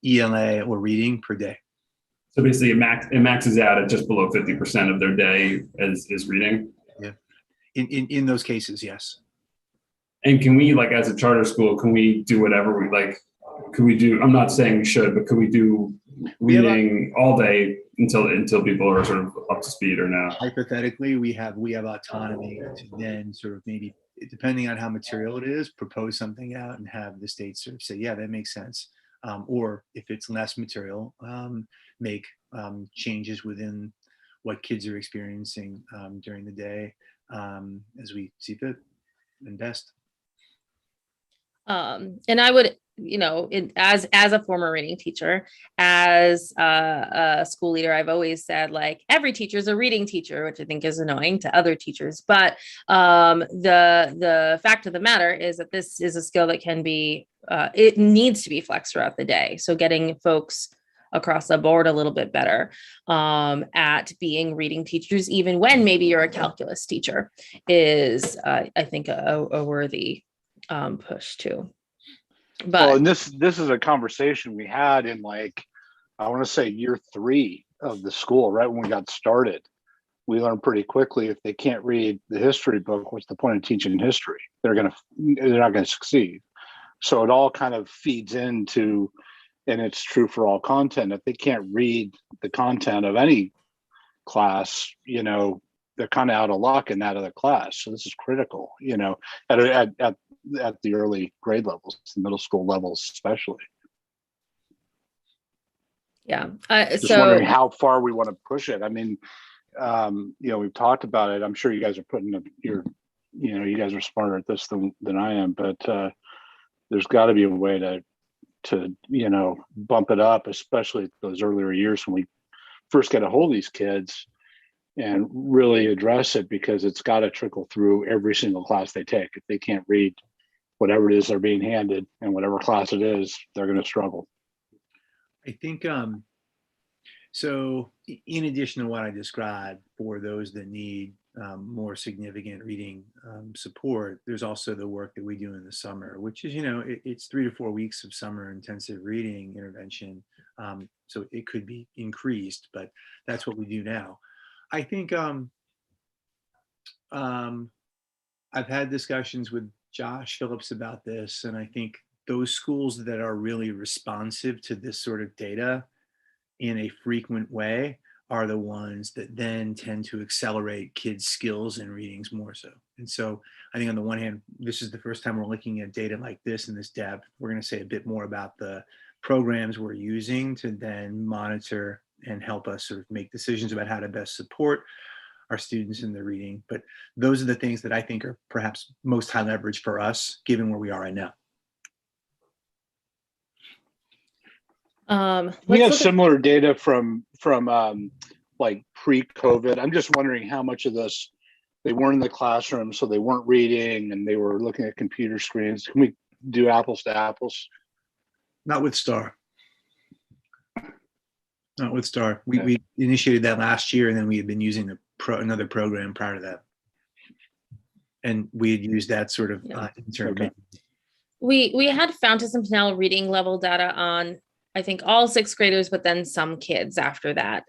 ELA or reading per day. So basically, it maxes out at just below 50% of their day is reading. Yeah, in those cases, yes. And can we, like, as a charter school, can we do whatever we like? Could we do? I'm not saying we should, but could we do reading all day until people are sort of up to speed, or no? Hypothetically, we have autonomy to then sort of, maybe depending on how material it is, propose something out and have the state sort of say, yeah, that makes sense. Or if it's less material, make changes within what kids are experiencing during the day as we see fit and best. And I would, as a former reading teacher, as a school leader, I've always said, like, every teacher is a reading teacher, which I think is annoying to other teachers. But the fact of the matter is that this is a skill that can be, it needs to be flexed throughout the day. So getting folks across the board a little bit better at being reading teachers, even when maybe you're a calculus teacher, is, I think, a worthy push too. But well, and this is a conversation we had in, like, I want to say year 3 of the school, right when we got started. We learned pretty quickly, if they can't read the history book, what's the point of teaching history? They're not going to succeed. So it all kind of feeds into, and it's true for all content. If they can't read the content of any class, they're kind of out of luck in that other class. So this is critical, at the early grade levels, the middle school levels, especially. yeah, Just wondering how far we want to push it. I mean, we've talked about it. I'm sure you guys are putting up you guys are smarter at this than I am, but there's got to be a way to bump it up, especially those earlier years when we first get a hold of these kids and really address it, because it's got to trickle through every single class they take. If they can't read whatever it is they're being handed and whatever class it is, they're going to struggle. I think, so in addition to what I described, for those that need more significant reading support, there's also the work that we do in the summer, which is, it's 3 to 4 weeks of summer intensive reading intervention. So it could be increased, but that's what we do now. I think I've had discussions with Josh Phillips about this, and I think those schools that are really responsive to this sort of data in a frequent way are the ones that then tend to accelerate kids' skills in readings more so. And so I think on the one hand, this is the first time we're looking at data like this in this depth. We're going to say a bit more about the programs we're using to then monitor and help us sort of make decisions about how to best support our students in their reading. But those are the things that I think are perhaps most high leverage for us, given where we are right now. We have similar data from like pre-COVID. I'm just wondering how much of this, they weren't in the classroom, so they weren't reading and they were looking at computer screens. Can we do apples to apples? Not with STAR. Not with STAR. We initiated that last year, and then we had been using another program prior to that. and we had used that sort of Yeah. intermediate. We had Fountas and Pinel reading level data on, I think, all sixth graders, but then some kids after that,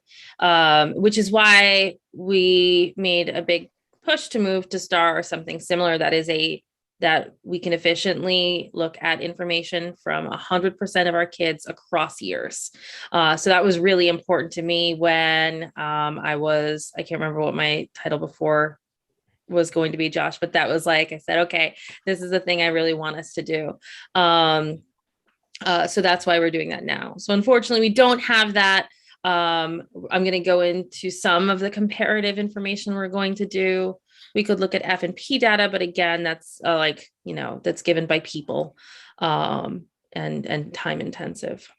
which is why we made a big push to move to STAR or something similar that we can efficiently look at information from 100% of our kids across years. So that was really important to me when I can't remember what my title before was going to be, Josh, but that was like, I said, okay, this is the thing I really want us to do. So that's why we're doing that now. So unfortunately, we don't have that. I'm going to go into some of the comparative information we're going to do. We could look at F&P data, but again, that's that's given by people and time intensive.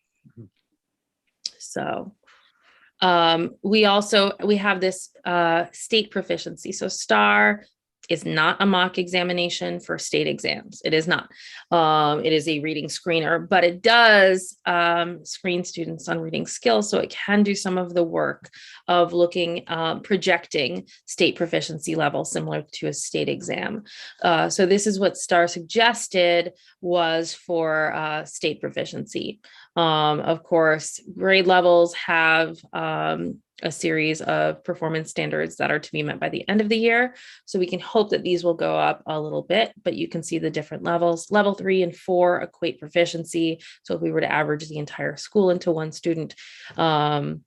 So we have this state proficiency. So STAR is not a mock examination for state exams. It is not. It is a reading screener, but it does screen students on reading skills. So it can do some of the work of looking, projecting state proficiency level similar to a state exam. So this is what STAR suggested was for state proficiency. Of course, grade levels have a series of performance standards that are to be met by the end of the year. So we can hope that these will go up a little bit, but you can see the different levels. Level 3 and 4 equate proficiency. So if we were to average the entire school into one student, 27%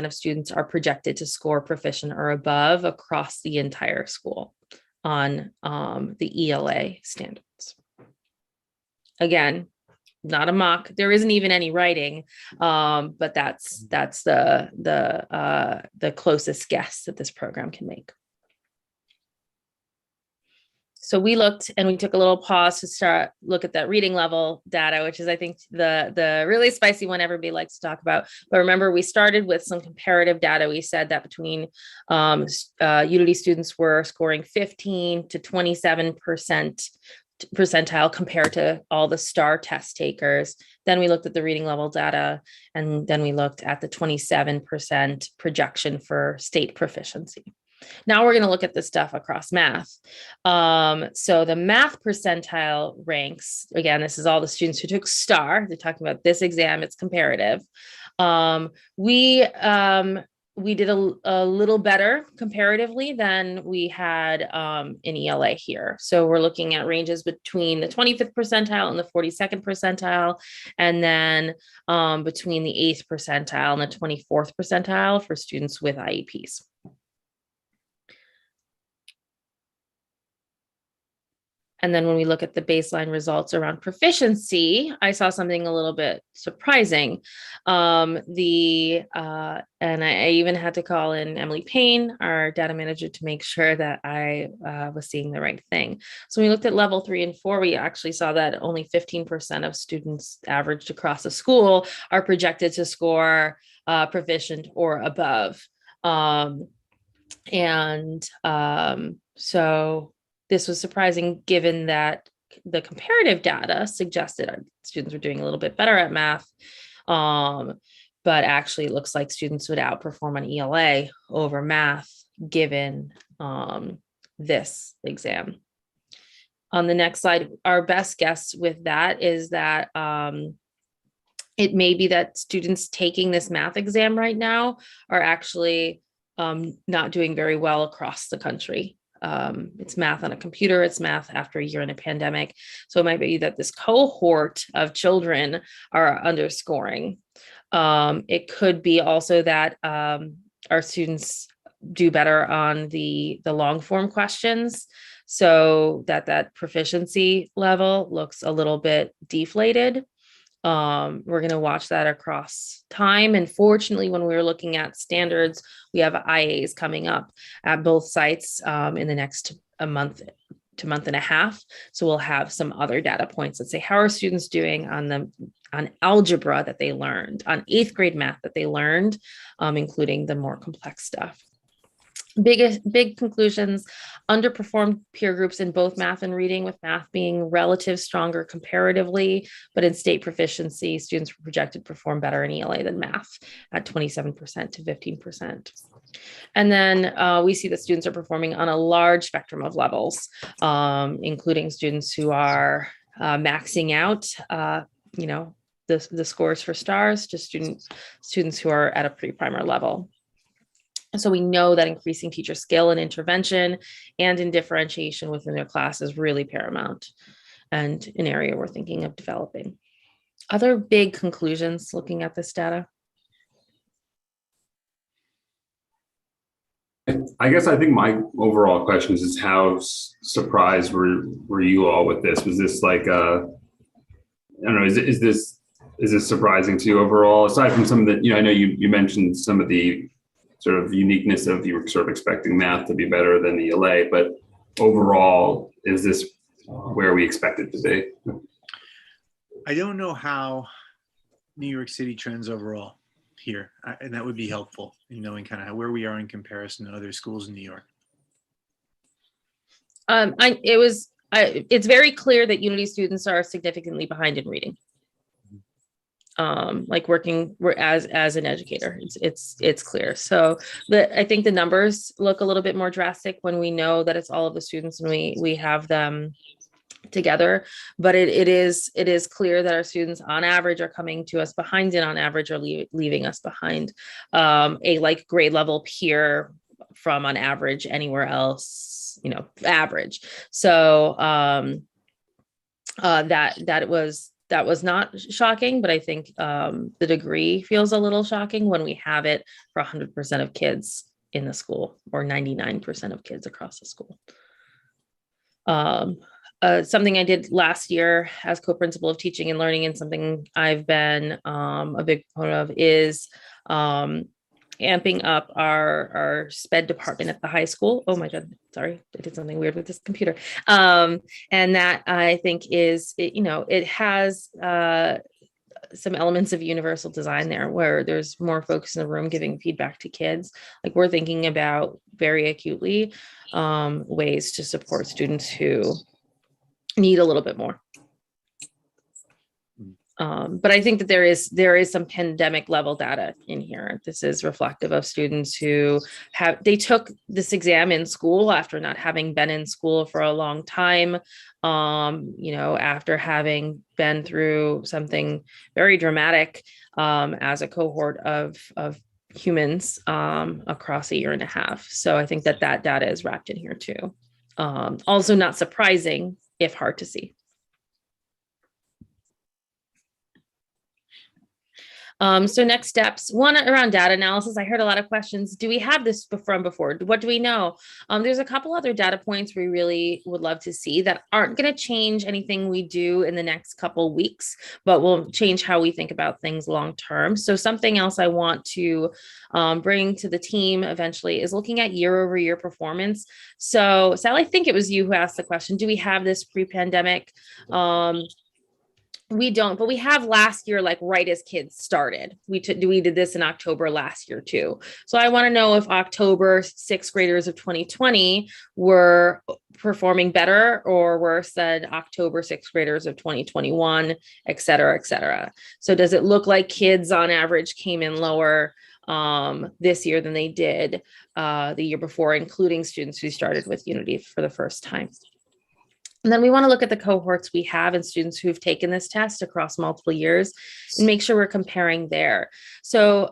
of students are projected to score proficient or above across the entire school on the ELA standards. Again, not a mock. There isn't even any writing, but that's the closest guess that this program can make. So we looked and we took a little pause to look at that reading level data, which is, I think, the really spicy one everybody likes to talk about. But remember, we started with some comparative data. We said that between UTD students were scoring 15 to 27% percentile compared to all the STAR test takers. Then we looked at the reading level data, and then we looked at the 27% projection for state proficiency. Now we're going to look at this stuff across math. So the math percentile ranks, again, this is all the students who took STAR. They're talking about this exam, it's comparative. We did a little better comparatively than we had in ELA here. So we're looking at ranges between the 25th percentile and the 42nd percentile, and then between the 8th percentile and the 24th percentile for students with IEPs. And then when we look at the baseline results around proficiency, I saw something a little bit surprising. And I even had to call in Emily Payne, our data manager, to make sure that I was seeing the right thing. So when we looked at level 3 and 4, we actually saw that only 15% of students averaged across the school are projected to score proficient or above. So this was surprising given that the comparative data suggested our students were doing a little bit better at math, but actually it looks like students would outperform on ELA over math given this exam. On the next slide, our best guess with that is that it may be that students taking this math exam right now are actually not doing very well across the country. It's math on a computer, it's math after a year in a pandemic. So it might be that this cohort of children are underscoring. It could be also that our students do better on the long form questions, so that proficiency level looks a little bit deflated. We're going to watch that across time. And fortunately, when we were looking at standards, we have IAs coming up at both sites in the next month to month and a half. So we'll have some other data points that say, how are students doing on algebra that they learned, on 8th grade math that they learned, including the more complex stuff. Big conclusions: underperformed peer groups in both math and reading, with math being relative stronger comparatively, but in state proficiency, students were projected to perform better in ELA than math at 27% to 15%. And then we see that students are performing on a large spectrum of levels, including students who are maxing out, the scores for stars to students who are at a pre-primer level. So we know that increasing teacher skill in intervention and in differentiation within their class is really paramount and an area we're thinking of developing. Other big conclusions looking at this data? I guess I think my overall question is how surprised were you all with this? Was this like I don't know, is this surprising to you overall? Aside from some of the, I know you mentioned some of the sort of uniqueness of, you were sort of expecting math to be better than the ELA, but overall, is this where we expect it to be? I don't know how New York City trends overall here, and that would be helpful in knowing kind of where we are in comparison to other schools in New York. It's very clear that Unity students are significantly behind in reading. Like as an educator, it's clear. So I think the numbers look a little bit more drastic when we know that it's all of the students and we have them together, but it is clear that our students on average are coming to us behind and on average are leaving us behind a like grade level peer from on average anywhere else, average. So that was not shocking, but I think the degree feels a little shocking when we have it for 100% of kids in the school or 99% of kids across the school. Something I did last year as co-principal of teaching and learning, and something I've been a big proponent of, is amping up our SPED department at the high school. Oh my God, sorry, I did something weird with this computer. And that I think it has some elements of universal design there where there's more folks in the room giving feedback to kids. Like we're thinking about very acutely ways to support students who need a little bit more. But I think that there is some pandemic level data in here. This is reflective of students who they took this exam in school after not having been in school for a long time, after having been through something very dramatic as a cohort of humans across a year and a half. So I think that data is wrapped in here too. Also not surprising, if hard to see. So next steps, one around data analysis. I heard a lot of questions. Do we have this from before? What do we know? There's a couple other data points we really would love to see that aren't going to change anything we do in the next couple weeks, but will change how we think about things long term. So something else I want to bring to the team eventually is looking at year-over-year performance. So Sally, I think it was you who asked the question, do we have this pre-pandemic? We don't, but we have last year, like right as kids started. We did this in October last year too. So I want to know if October sixth graders of 2020 were performing better or worse than October sixth graders of 2021, et cetera, et cetera. So does it look like kids on average came in lower this year than they did the year before, including students who started with Unity for the first time? And then we want to look at the cohorts we have and students who've taken this test across multiple years and make sure we're comparing there. So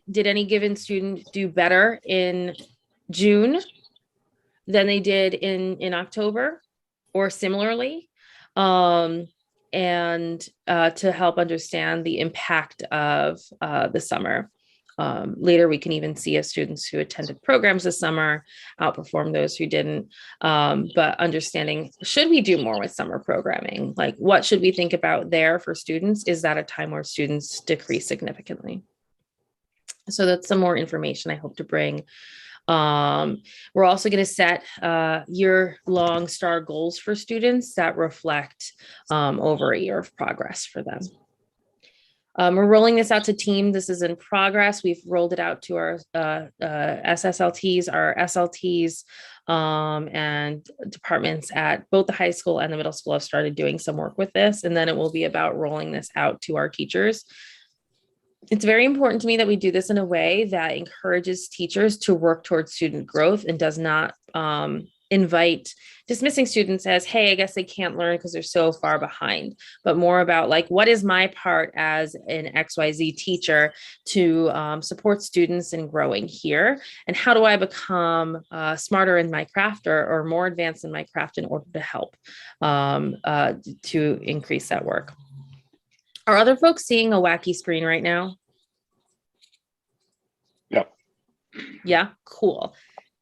did any given student do better in June than they did in October or similarly? And to help understand the impact of the summer. Later, we can even see as students who attended programs this summer outperform those who didn't. But understanding, should we do more with summer programming? Like, what should we think about there for students? Is that a time where students decrease significantly? So that's some more information I hope to bring. We're also going to set year-long STAR goals for students that reflect over a year of progress for them. We're rolling this out to team. This is in progress. We've rolled it out to our SSLTs, our SLTs, and departments at both the high school and the middle school have started doing some work with this. And then it will be about rolling this out to our teachers. It's very important to me that we do this in a way that encourages teachers to work towards student growth and does not invite dismissing students as, hey, I guess they can't learn because they're so far behind, but more about like, what is my part as an XYZ teacher to support students in growing here? And how do I become smarter in my craft or more advanced in my craft in order to help to increase that work? Are other folks seeing a wacky screen right now? Yeah. Yeah, cool.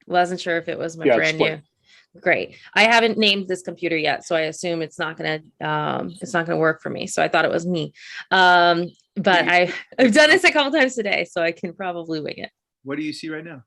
Wasn't sure if it was my Yeah, it's brand new. split. Great. I haven't named this computer yet, so I assume it's not gonna work for me. So I thought it was me. But I've done this a couple times today, so I can probably wing it. What do you see right now?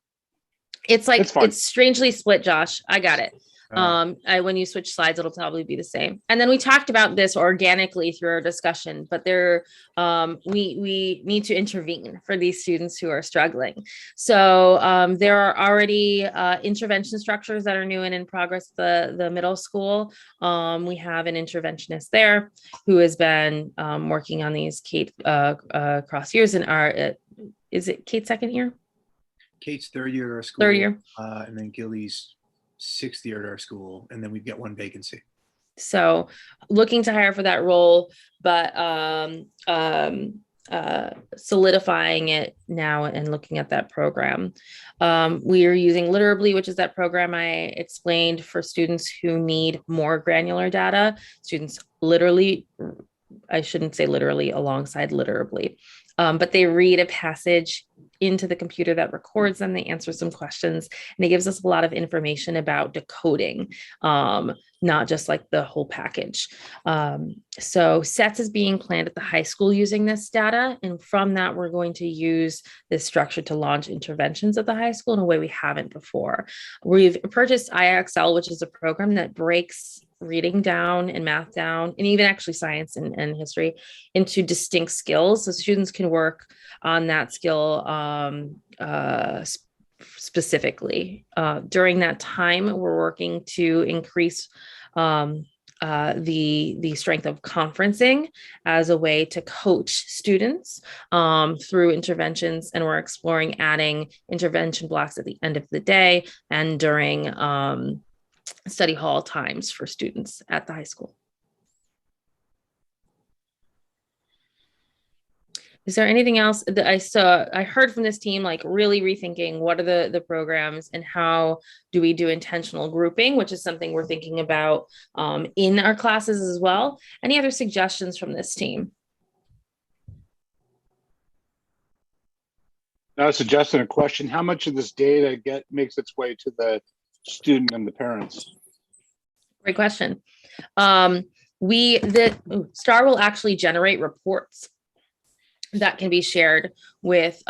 It's like It's fine. it's strangely split, Josh. I got it. When you switch slides, it'll probably be the same. And then we talked about this organically through our discussion, but we need to intervene for these students who are struggling. So there are already intervention structures that are new and in progress. The middle school, we have an interventionist there who has been working on these Kate cross years and is it Kate's second year? Kate's third year at our school. Third year. And then Gilly's sixth year at our school, and then we've got one vacancy. So looking to hire for that role, but solidifying it now and looking at that program. We are using Literably, which is that program I explained for students who need more granular data. Students literally, I shouldn't say literally, alongside Literably, but they read a passage into the computer that records them. They answer some questions, and it gives us a lot of information about decoding, not just like the whole package. So SETS is being planned at the high school using this data. And from that, we're going to use this structure to launch interventions at the high school in a way we haven't before. We've purchased IXL, which is a program that breaks reading down and math down, and even actually science and history into distinct skills. So students can work on that skill specifically. During that time, we're working to increase the strength of conferencing as a way to coach students through interventions, and we're exploring adding intervention blocks at the end of the day and during study hall times for students at the high school. Is there anything else that I heard from this team, like really rethinking what are the programs and how do we do intentional grouping, which is something we're thinking about in our classes as well. Any other suggestions from this team? Now, a suggestion, a question: how much of this data makes its way to the student and the parents? Great question. STAR will actually generate reports that can be shared with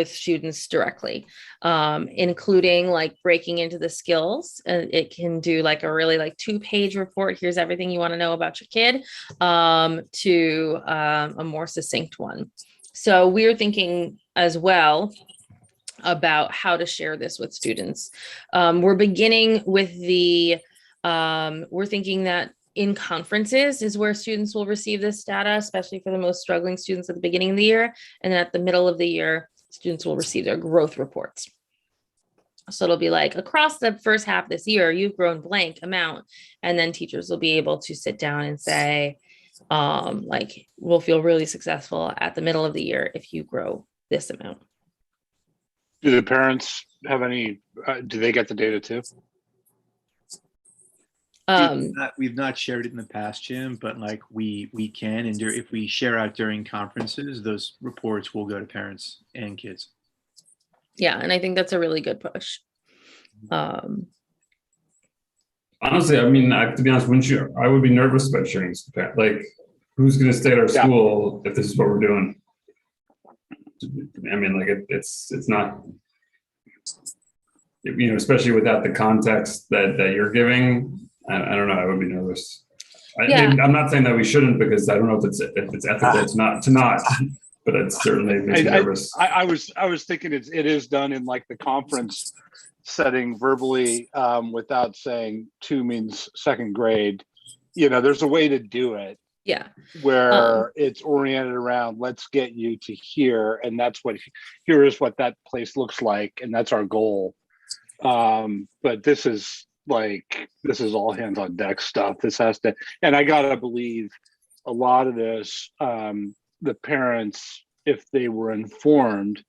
students directly, including like breaking into the skills. It can do like a really like 2-page report. Here's everything you want to know about your kid, to a more succinct one. So we're thinking as well about how to share this with students. We're beginning with we're thinking that in conferences is where students will receive this data, especially for the most struggling students at the beginning of the year. And then at the middle of the year, students will receive their growth reports. So it'll be like, across the first half of this year, you've grown blank amount. And then teachers will be able to sit down and say, like, we'll feel really successful at the middle of the year if you grow this amount. Do the parents have any, do they get the data too? We've not shared it in the past, Jim, but like we can, and if we share out during conferences, those reports will go to parents and kids. Yeah, and I think that's a really good push. Honestly, I mean, to be honest, I would be nervous about sharing this with parents. Like, who's going to stay at our school if this is what we're doing? I mean, like it's not, especially without the context that you're giving. I don't know. I would be nervous. I'm not saying that we shouldn't, because I don't know if it's ethical to not, but it certainly makes me nervous. I was thinking it is done in like the conference setting verbally, without saying 2 means second grade. There's a way to do it. Yeah. where it's oriented around, let's get you to here, and here is what that place looks like, and that's our goal. But this is all hands on deck stuff. This has to, and I gotta believe a lot of this, the parents, if they were informed,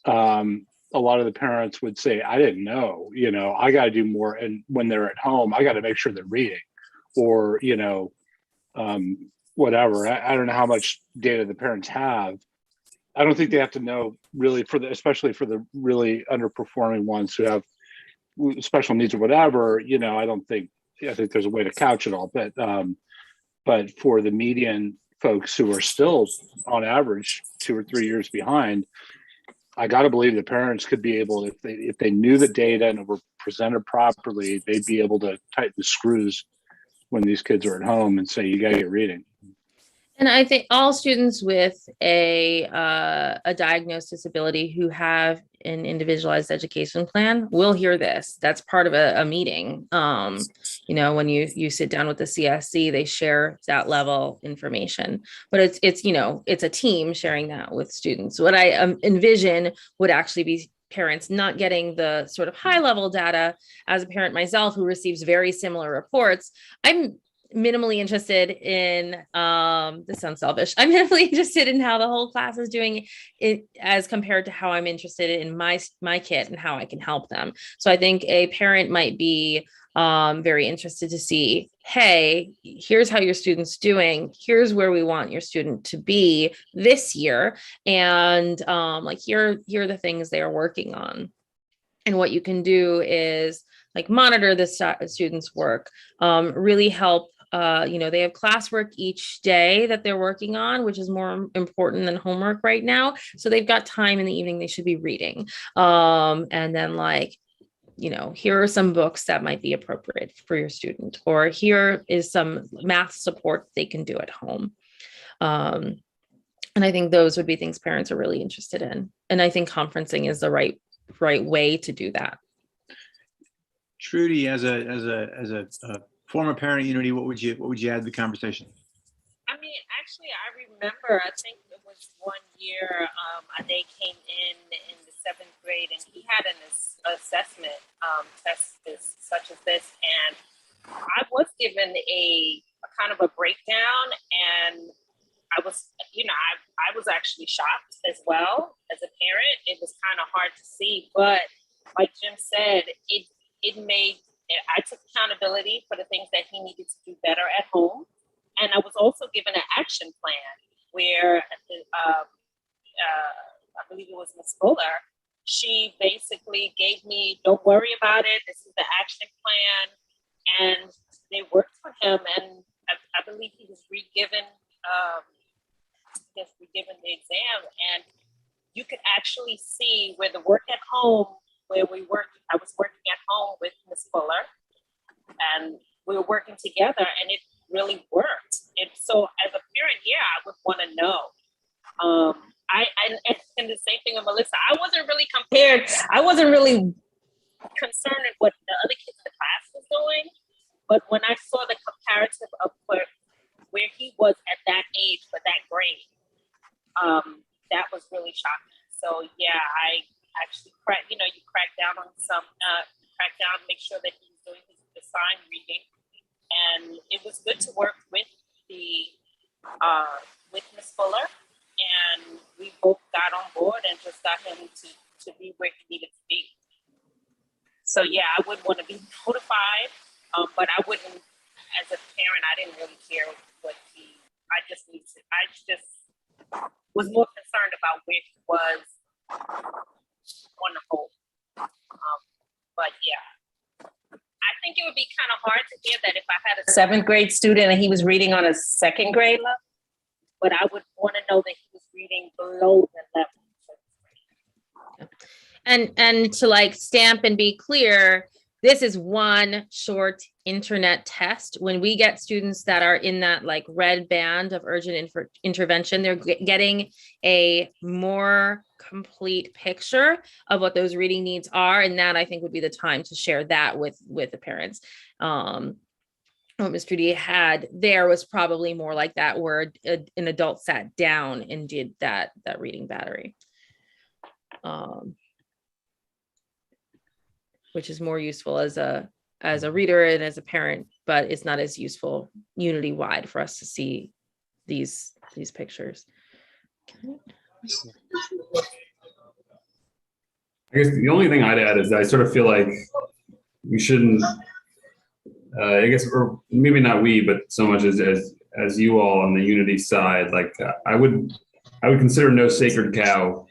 a lot of the parents would say, I didn't know, I got to do more. And when they're at home, I got to make sure they're reading, or, whatever. I don't know how much data the parents have. I don't think they have to know really especially for the really underperforming ones who have special needs or whatever, I think there's a way to couch it all, but for the median folks who are still on average 2 or 3 years behind, I got to believe the parents could be able, if they knew the data and were presented properly, they'd be able to tighten the screws when these kids are at home and say, you got to get reading. And I think all students with a diagnosed disability who have an individualized education plan will hear this. That's part of a meeting. When you sit down with the CSC, they share that level information, but it's a team sharing that with students. What I envision would actually be parents not getting the sort of high level data. As a parent myself who receives very similar reports, I'm minimally interested in this sounds selfish. I'm minimally interested in how the whole class is doing it as compared to how I'm interested in my kid and how I can help them. So I think a parent might be very interested to see, hey, here's how your student's doing. Here's where we want your student to be this year. And here are the things they are working on. And what you can do is monitor the students' work, really help. They have classwork each day that they're working on, which is more important than homework right now. So they've got time in the evening they should be reading. And then here are some books that might be appropriate for your student, or here is some math support they can do at home. And I think those would be things parents are really interested in. And I think conferencing is the right way to do that. Trudy, as a former parent at Unity, what would you add to the conversation? I mean, actually, I remember, I think it was one year, they came in the 7th grade, and he had an assessment test such as this, and I was given a kind of a breakdown, and I was, I was actually shocked as well as a parent. It was kind of hard to see, but like Jim said, I took accountability for the things that he needed to do better at home. And I was also given an action plan where I believe it was Ms. Fuller. She basically gave me, don't worry about it. This is the action plan. And they worked for him. And I believe he was re-given the exam. And you could actually see where the work at home, I was working at home with Ms. Fuller, and we were working together, and it really worked. And so as a parent, I would want to know. And the same thing with Melissa. I wasn't really concerned with what the other kids in the class was doing, but when I saw the comparative of where he was at that age for that grade, that was really shocking. So I actually you crack down on make sure that he's doing the sign reading, and it was good to work with with Ms. Fuller, and we both got on board and just got him to be where he needed to be. So I would want to be notified, but I wouldn't, as a parent, I didn't really care what I just was more concerned about where he was on the whole. But I think it would be kind of hard to hear that if I had a 7th grade student and he was reading on a 2nd grade level, but I would want to know that he was reading below the level. And to stamp and be clear, this is one short internet test. When we get students that are in that red band of urgent intervention, they're getting a more complete picture of what those reading needs are. And that I think would be the time to share that with the parents. what Mr. D had there was probably more like that, where an adult sat down and did that reading battery, which is more useful as a reader and as a parent, but it's not as useful unity wide for us to see these pictures. I guess the only thing I'd add is that I sort of feel like we shouldn't, I guess, or maybe not we, but so much as you all on the Unity side, like I would consider no sacred cow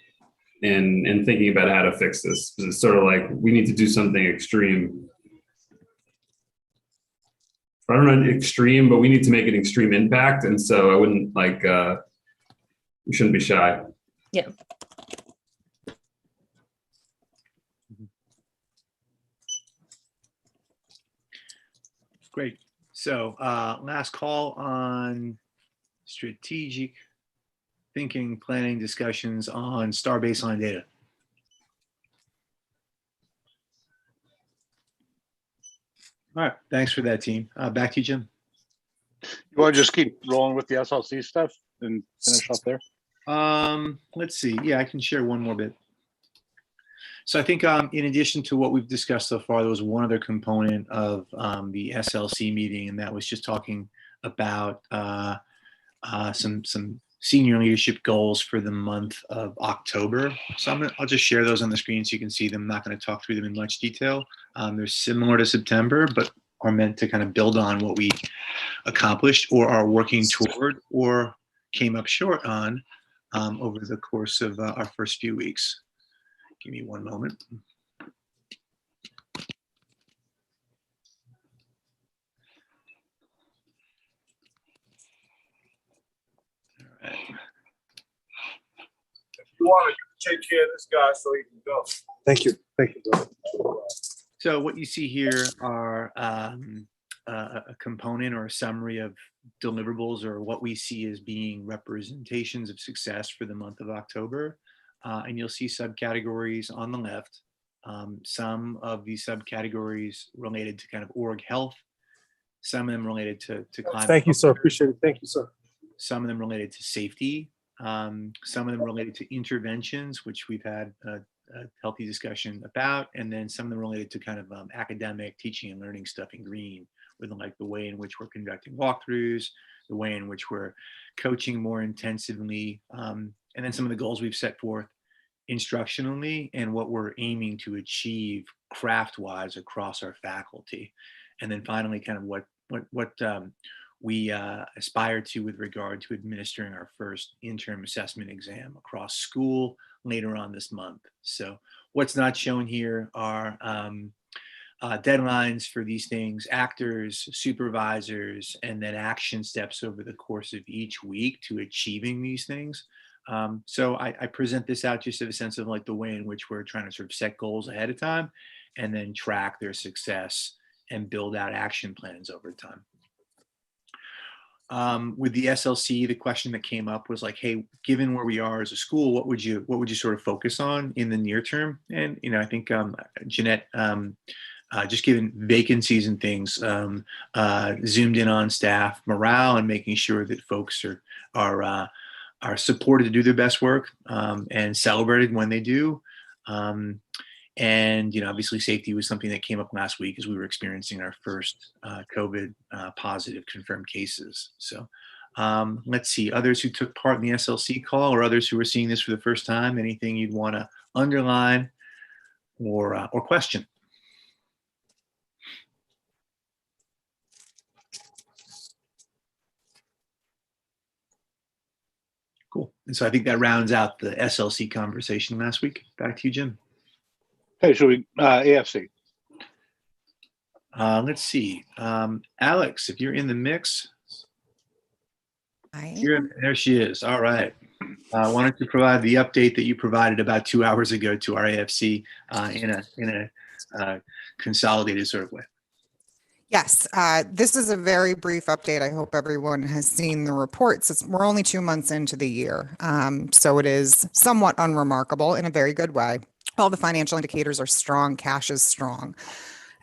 in thinking about how to fix this. It's sort of like we need to do something extreme. I don't know extreme, but we need to make an extreme impact, and so I wouldn't like we shouldn't be shy. Yeah. Great. So last call on strategic thinking, planning discussions on STAR baseline data. All right. Thanks for that, team. Back to you, Jim. You want to just keep rolling with the SLC stuff and finish up there? Let's see. Yeah, I can share one more bit. So I think in addition to what we've discussed so far, there was one other component of the SLC meeting, and that was just talking about some senior leadership goals for the month of October. So I'll just share those on the screen so you can see them. I'm not going to talk through them in much detail. They're similar to September, but are meant to kind of build on what we accomplished or are working toward or came up short on over the course of our first few weeks. Give me one moment. All right. If you want to take care of this guy so he can go. Thank you. Thank you, Bill. So what you see here are a component or a summary of deliverables or what we see as being representations of success for the month of October. And you'll see subcategories on the left. Some of these subcategories related to kind of org health. Some of them related to climate. Thank you, sir. Appreciate it. Thank you, sir. Some of them related to safety. Some of them related to interventions, which we've had a healthy discussion about. And then some of them related to kind of academic teaching and learning stuff in green, with like the way in which we're conducting walkthroughs, the way in which we're coaching more intensively, and then some of the goals we've set forth instructionally and what we're aiming to achieve craft-wise across our faculty. And then finally, kind of what we aspire to with regard to administering our first interim assessment exam across school later on this month. So what's not shown here are deadlines for these things, actors, supervisors, and then action steps over the course of each week to achieving these things. So I present this out just in a sense of like the way in which we're trying to sort of set goals ahead of time and then track their success and build out action plans over time. With the SLC, the question that came up was like, hey, given where we are as a school, what would you sort of focus on in the near term? And, you know, I think Jeanette, just given vacancies and things, zoomed in on staff morale and making sure that folks are supported to do their best work and celebrated when they do. And, you know, obviously safety was something that came up last week as we were experiencing our first COVID positive confirmed cases. So let's see, others who took part in the SLC call or others who are seeing this for the first time, anything you'd want to underline or question? Cool. And so I think that rounds out the SLC conversation last week. Back to you, Jim. Hey, should we AFC? Let's see. Alex, if you're in the mix. There she is. All right. I wanted to provide the update that you provided about 2 hours ago to our AFC in a consolidated sort of way. Yes, this is a very brief update. I hope everyone has seen the reports. We're only 2 months into the year, so it is somewhat unremarkable in a very good way. All the financial indicators are strong. Cash is strong.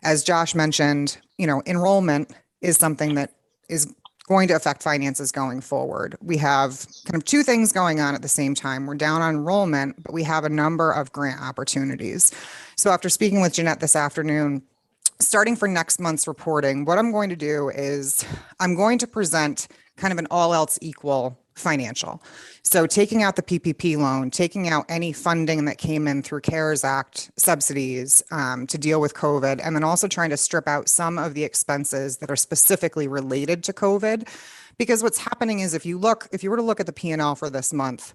As Josh mentioned, you know, enrollment is something that is going to affect finances going forward. We have kind of two things going on at the same time. We're down on enrollment, but we have a number of grant opportunities. So after speaking with Jeanette this afternoon, starting for next month's reporting, what I'm going to do is I'm going to present kind of an all else equal financial. So taking out the PPP loan, taking out any funding that came in through CARES Act subsidies to deal with COVID, and then also trying to strip out some of the expenses that are specifically related to COVID. Because what's happening is if you were to look at the P&L for this month,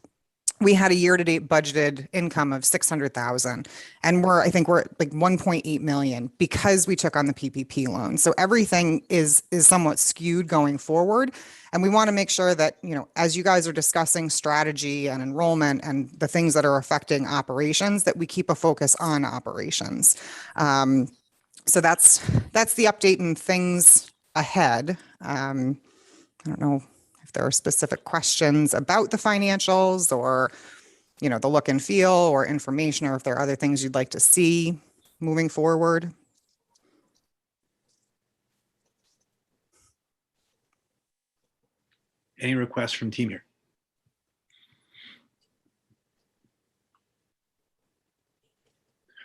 we had a year-to-date budgeted income of 600,000, and I think we're at like 1.8 million because we took on the PPP loan. So everything is somewhat skewed going forward, and we want to make sure that, you know, as you guys are discussing strategy and enrollment and the things that are affecting operations, that we keep a focus on operations. So that's the update and things ahead. I don't know if there are specific questions about the financials or, you know, the look and feel or information, or if there are other things you'd like to see moving forward. Any requests from team here?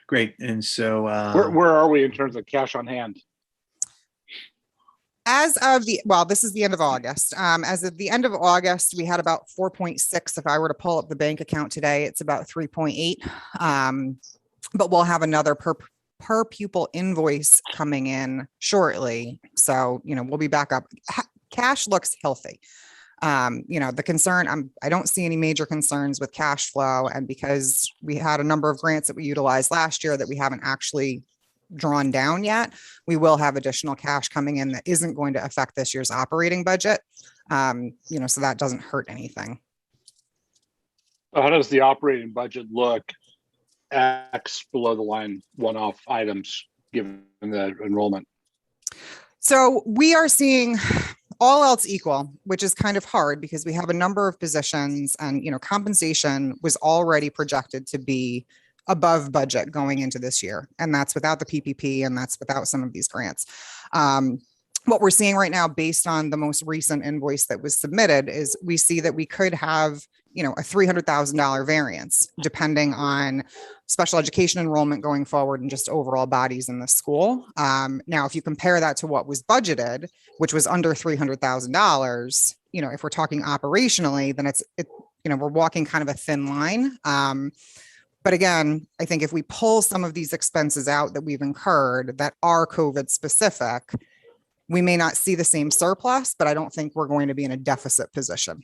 Great. And so Where are we in terms of cash on hand? As of this is the end of August. As of the end of August, we had about 4.6. If I were to pull up the bank account today, it's about 3.8. But we'll have another per pupil invoice coming in shortly. So, you know, we'll be back up. Cash looks healthy. You know, the concern, I don't see any major concerns with cash flow. And because we had a number of grants that we utilized last year that we haven't actually drawn down yet, we will have additional cash coming in that isn't going to affect this year's operating budget. You know, so that doesn't hurt anything. How does the operating budget look X below the line one-off items given the enrollment? So we are seeing all else equal, which is kind of hard because we have a number of positions and, you know, compensation was already projected to be above budget going into this year. And that's without the PPP and that's without some of these grants. What we're seeing right now based on the most recent invoice that was submitted is we see that we could have, you know, a $300,000 variance depending on special education enrollment going forward and just overall bodies in the school. Now, if you compare that to what was budgeted, which was under $300,000, you know, if we're talking operationally, then you know, we're walking kind of a thin line. But again, I think if we pull some of these expenses out that we've incurred that are COVID specific, we may not see the same surplus, but I don't think we're going to be in a deficit position.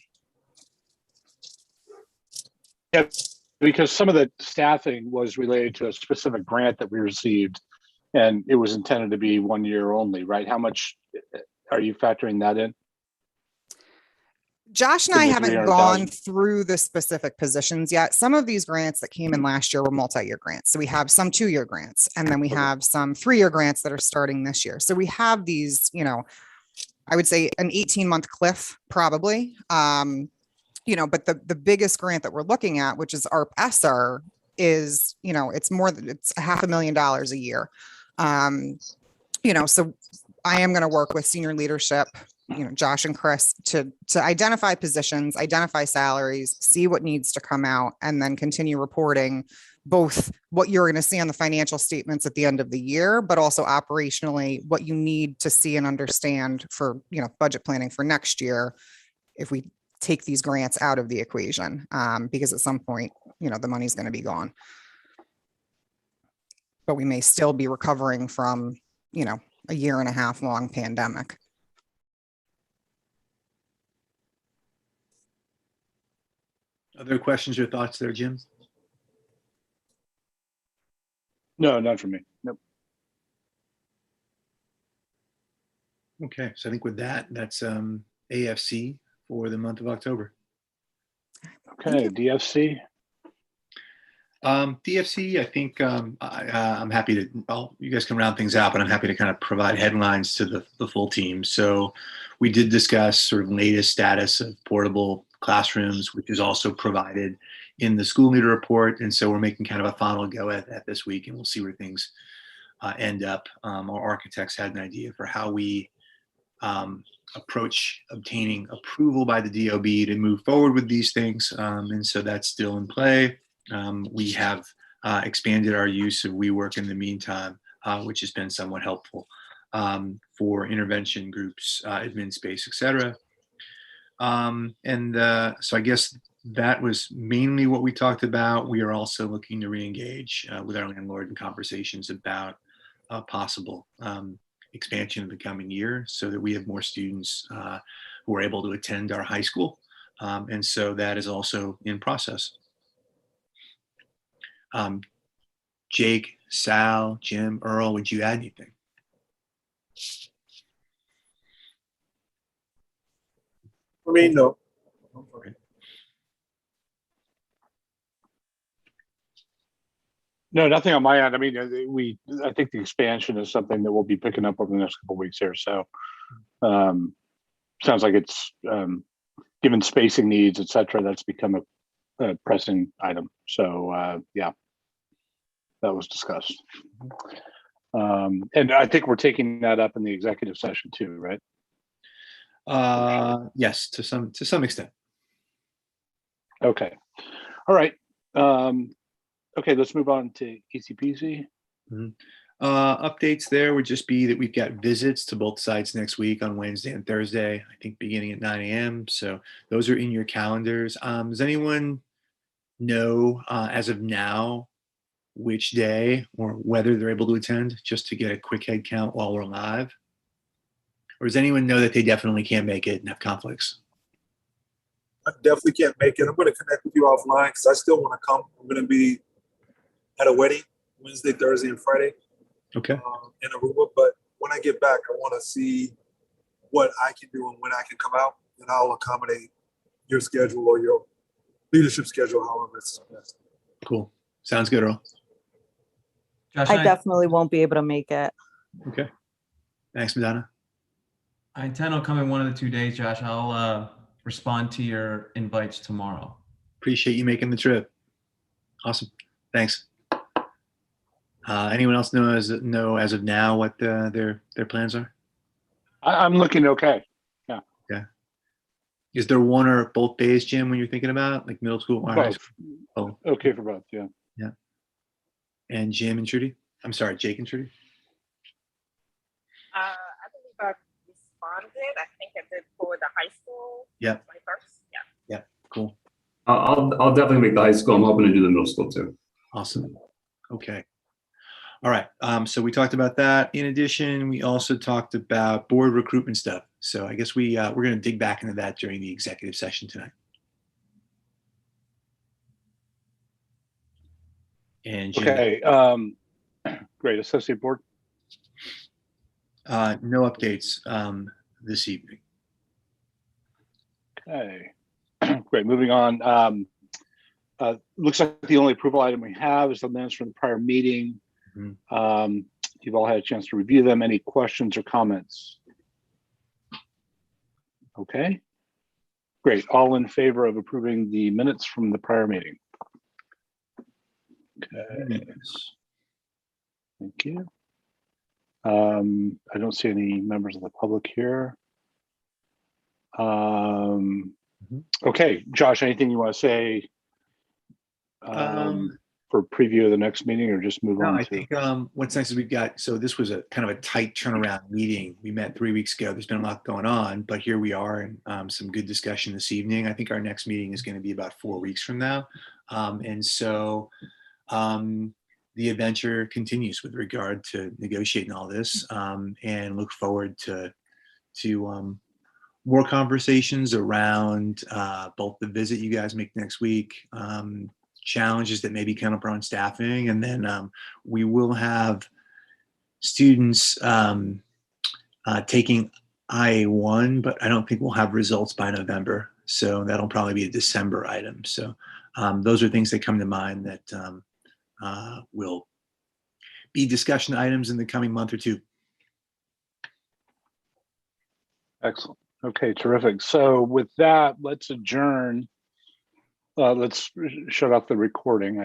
Yeah, because some of the staffing was related to a specific grant that we received and it was intended to be 1 year only, right? How much are you factoring that in? Josh and I haven't gone through the specific positions yet. Some of these grants that came in last year were multi-year grants. So we have some 2-year grants, and then we have some 3-year grants that are starting this year. So we have these, you know, I would say an 18-month cliff probably. You know, but the biggest grant that we're looking at, which is ARP ESSER, is, you know, it's $500,000 a year. You know, so I am going to work with senior leadership, you know, Josh and Chris to identify positions, identify salaries, see what needs to come out, and then continue reporting both what you're going to see on the financial statements at the end of the year, but also operationally what you need to see and understand for, you know, budget planning for next year if we take these grants out of the equation, because at some point, you know, the money's going to be gone. But we may still be recovering from, you know, a 1.5 year long pandemic. Other questions or thoughts there, Jim? No, not for me. Nope. Okay, so I think with that, that's AFC for the month of October. Okay, DFC. DFC, I think I'm happy to, you guys can round things out, but I'm happy to kind of provide headlines to the full team. So we did discuss sort of latest status of portable classrooms, which is also provided in the school leader report. And so we're making kind of a final go at that this week, and we'll see where things end up. Our architects had an idea for how we approach obtaining approval by the DOB to move forward with these things. And so that's still in play. We have expanded our use of WeWork in the meantime, which has been somewhat helpful for intervention groups, admin space, etc. So I guess that was mainly what we talked about. We are also looking to re-engage with our landlord in conversations about possible expansion in the coming year so that we have more students who are able to attend our high school. And so that is also in process. Jake, Sal, Jim, Earl, would you add anything? I mean, no. No, nothing on my end. I mean, I think the expansion is something that we'll be picking up over the next couple of weeks here. So, sounds like it's given spacing needs, et cetera, that's become a pressing item. So, yeah, that was discussed. And I think we're taking that up in the executive session too, right? Yes, to some extent. Okay. All right. Okay, let's move on to ECPC. Updates there would just be that we've got visits to both sites next week on Wednesday and Thursday, I think beginning at 9 a.m. So those are in your calendars. Does anyone know as of now which day or whether they're able to attend, just to get a quick head count while we're live? Or does anyone know that they definitely can't make it and have conflicts? I definitely can't make it. I'm going to connect with you offline because I still want to come. I'm going to be at a wedding Wednesday, Thursday, and Friday. Okay. In Aruba. But when I get back, I want to see what I can do and when I can come out, and I'll accommodate your schedule or your leadership schedule, however it's best. Cool. Sounds good, Earl. Josh, I definitely won't be able to make it. Okay. Thanks, Madonna. I intend on coming one of the 2 days, Josh. I'll respond to your invites tomorrow. Appreciate you making the trip. Awesome. Thanks. Anyone else know as of now what their plans are? I'm looking okay. Yeah. Okay. Is there one or both days, Jim, when you're thinking about like middle school or high Both. school? Oh, Okay for both. Yeah. yeah. And Jim and Trudy? I'm sorry, Jake and Trudy? I believe I responded. I think I did for the high school. Yeah. 21st. Yeah. Yeah. Cool. I'll definitely make the high school. I'm hoping to do the middle school too. Awesome. Okay. All right. So we talked about that. In addition, we also talked about board recruitment stuff. So I guess we're going to dig back into that during the executive session tonight. And Jim, Okay. Great. Associate board. no updates this evening. Okay. Great. Moving on. Looks like the only approval item we have is the minutes from the prior meeting. You've all had a chance to review them. Any questions or comments? Okay. Great. All in favor of approving the minutes from the prior meeting? Okay. Thank you. I don't see any members of the public here. Okay, Josh, anything you want to say for preview of the next meeting, or just move on? I think what's nice is we've got, so this was a kind of a tight turnaround meeting. We met 3 weeks ago. There's been a lot going on, but here we are, and some good discussion this evening. I think our next meeting is going to be about 4 weeks from now. And so the adventure continues with regard to negotiating all this, and look forward to more conversations around both the visit you guys make next week, challenges that maybe come up around staffing, and then we will have students taking IA1, but I don't think we'll have results by November. So that'll probably be a December item. So those are things that come to mind that will be discussion items in the coming month or two. Excellent. Okay, terrific. So with that, let's adjourn. Let's shut off the recording.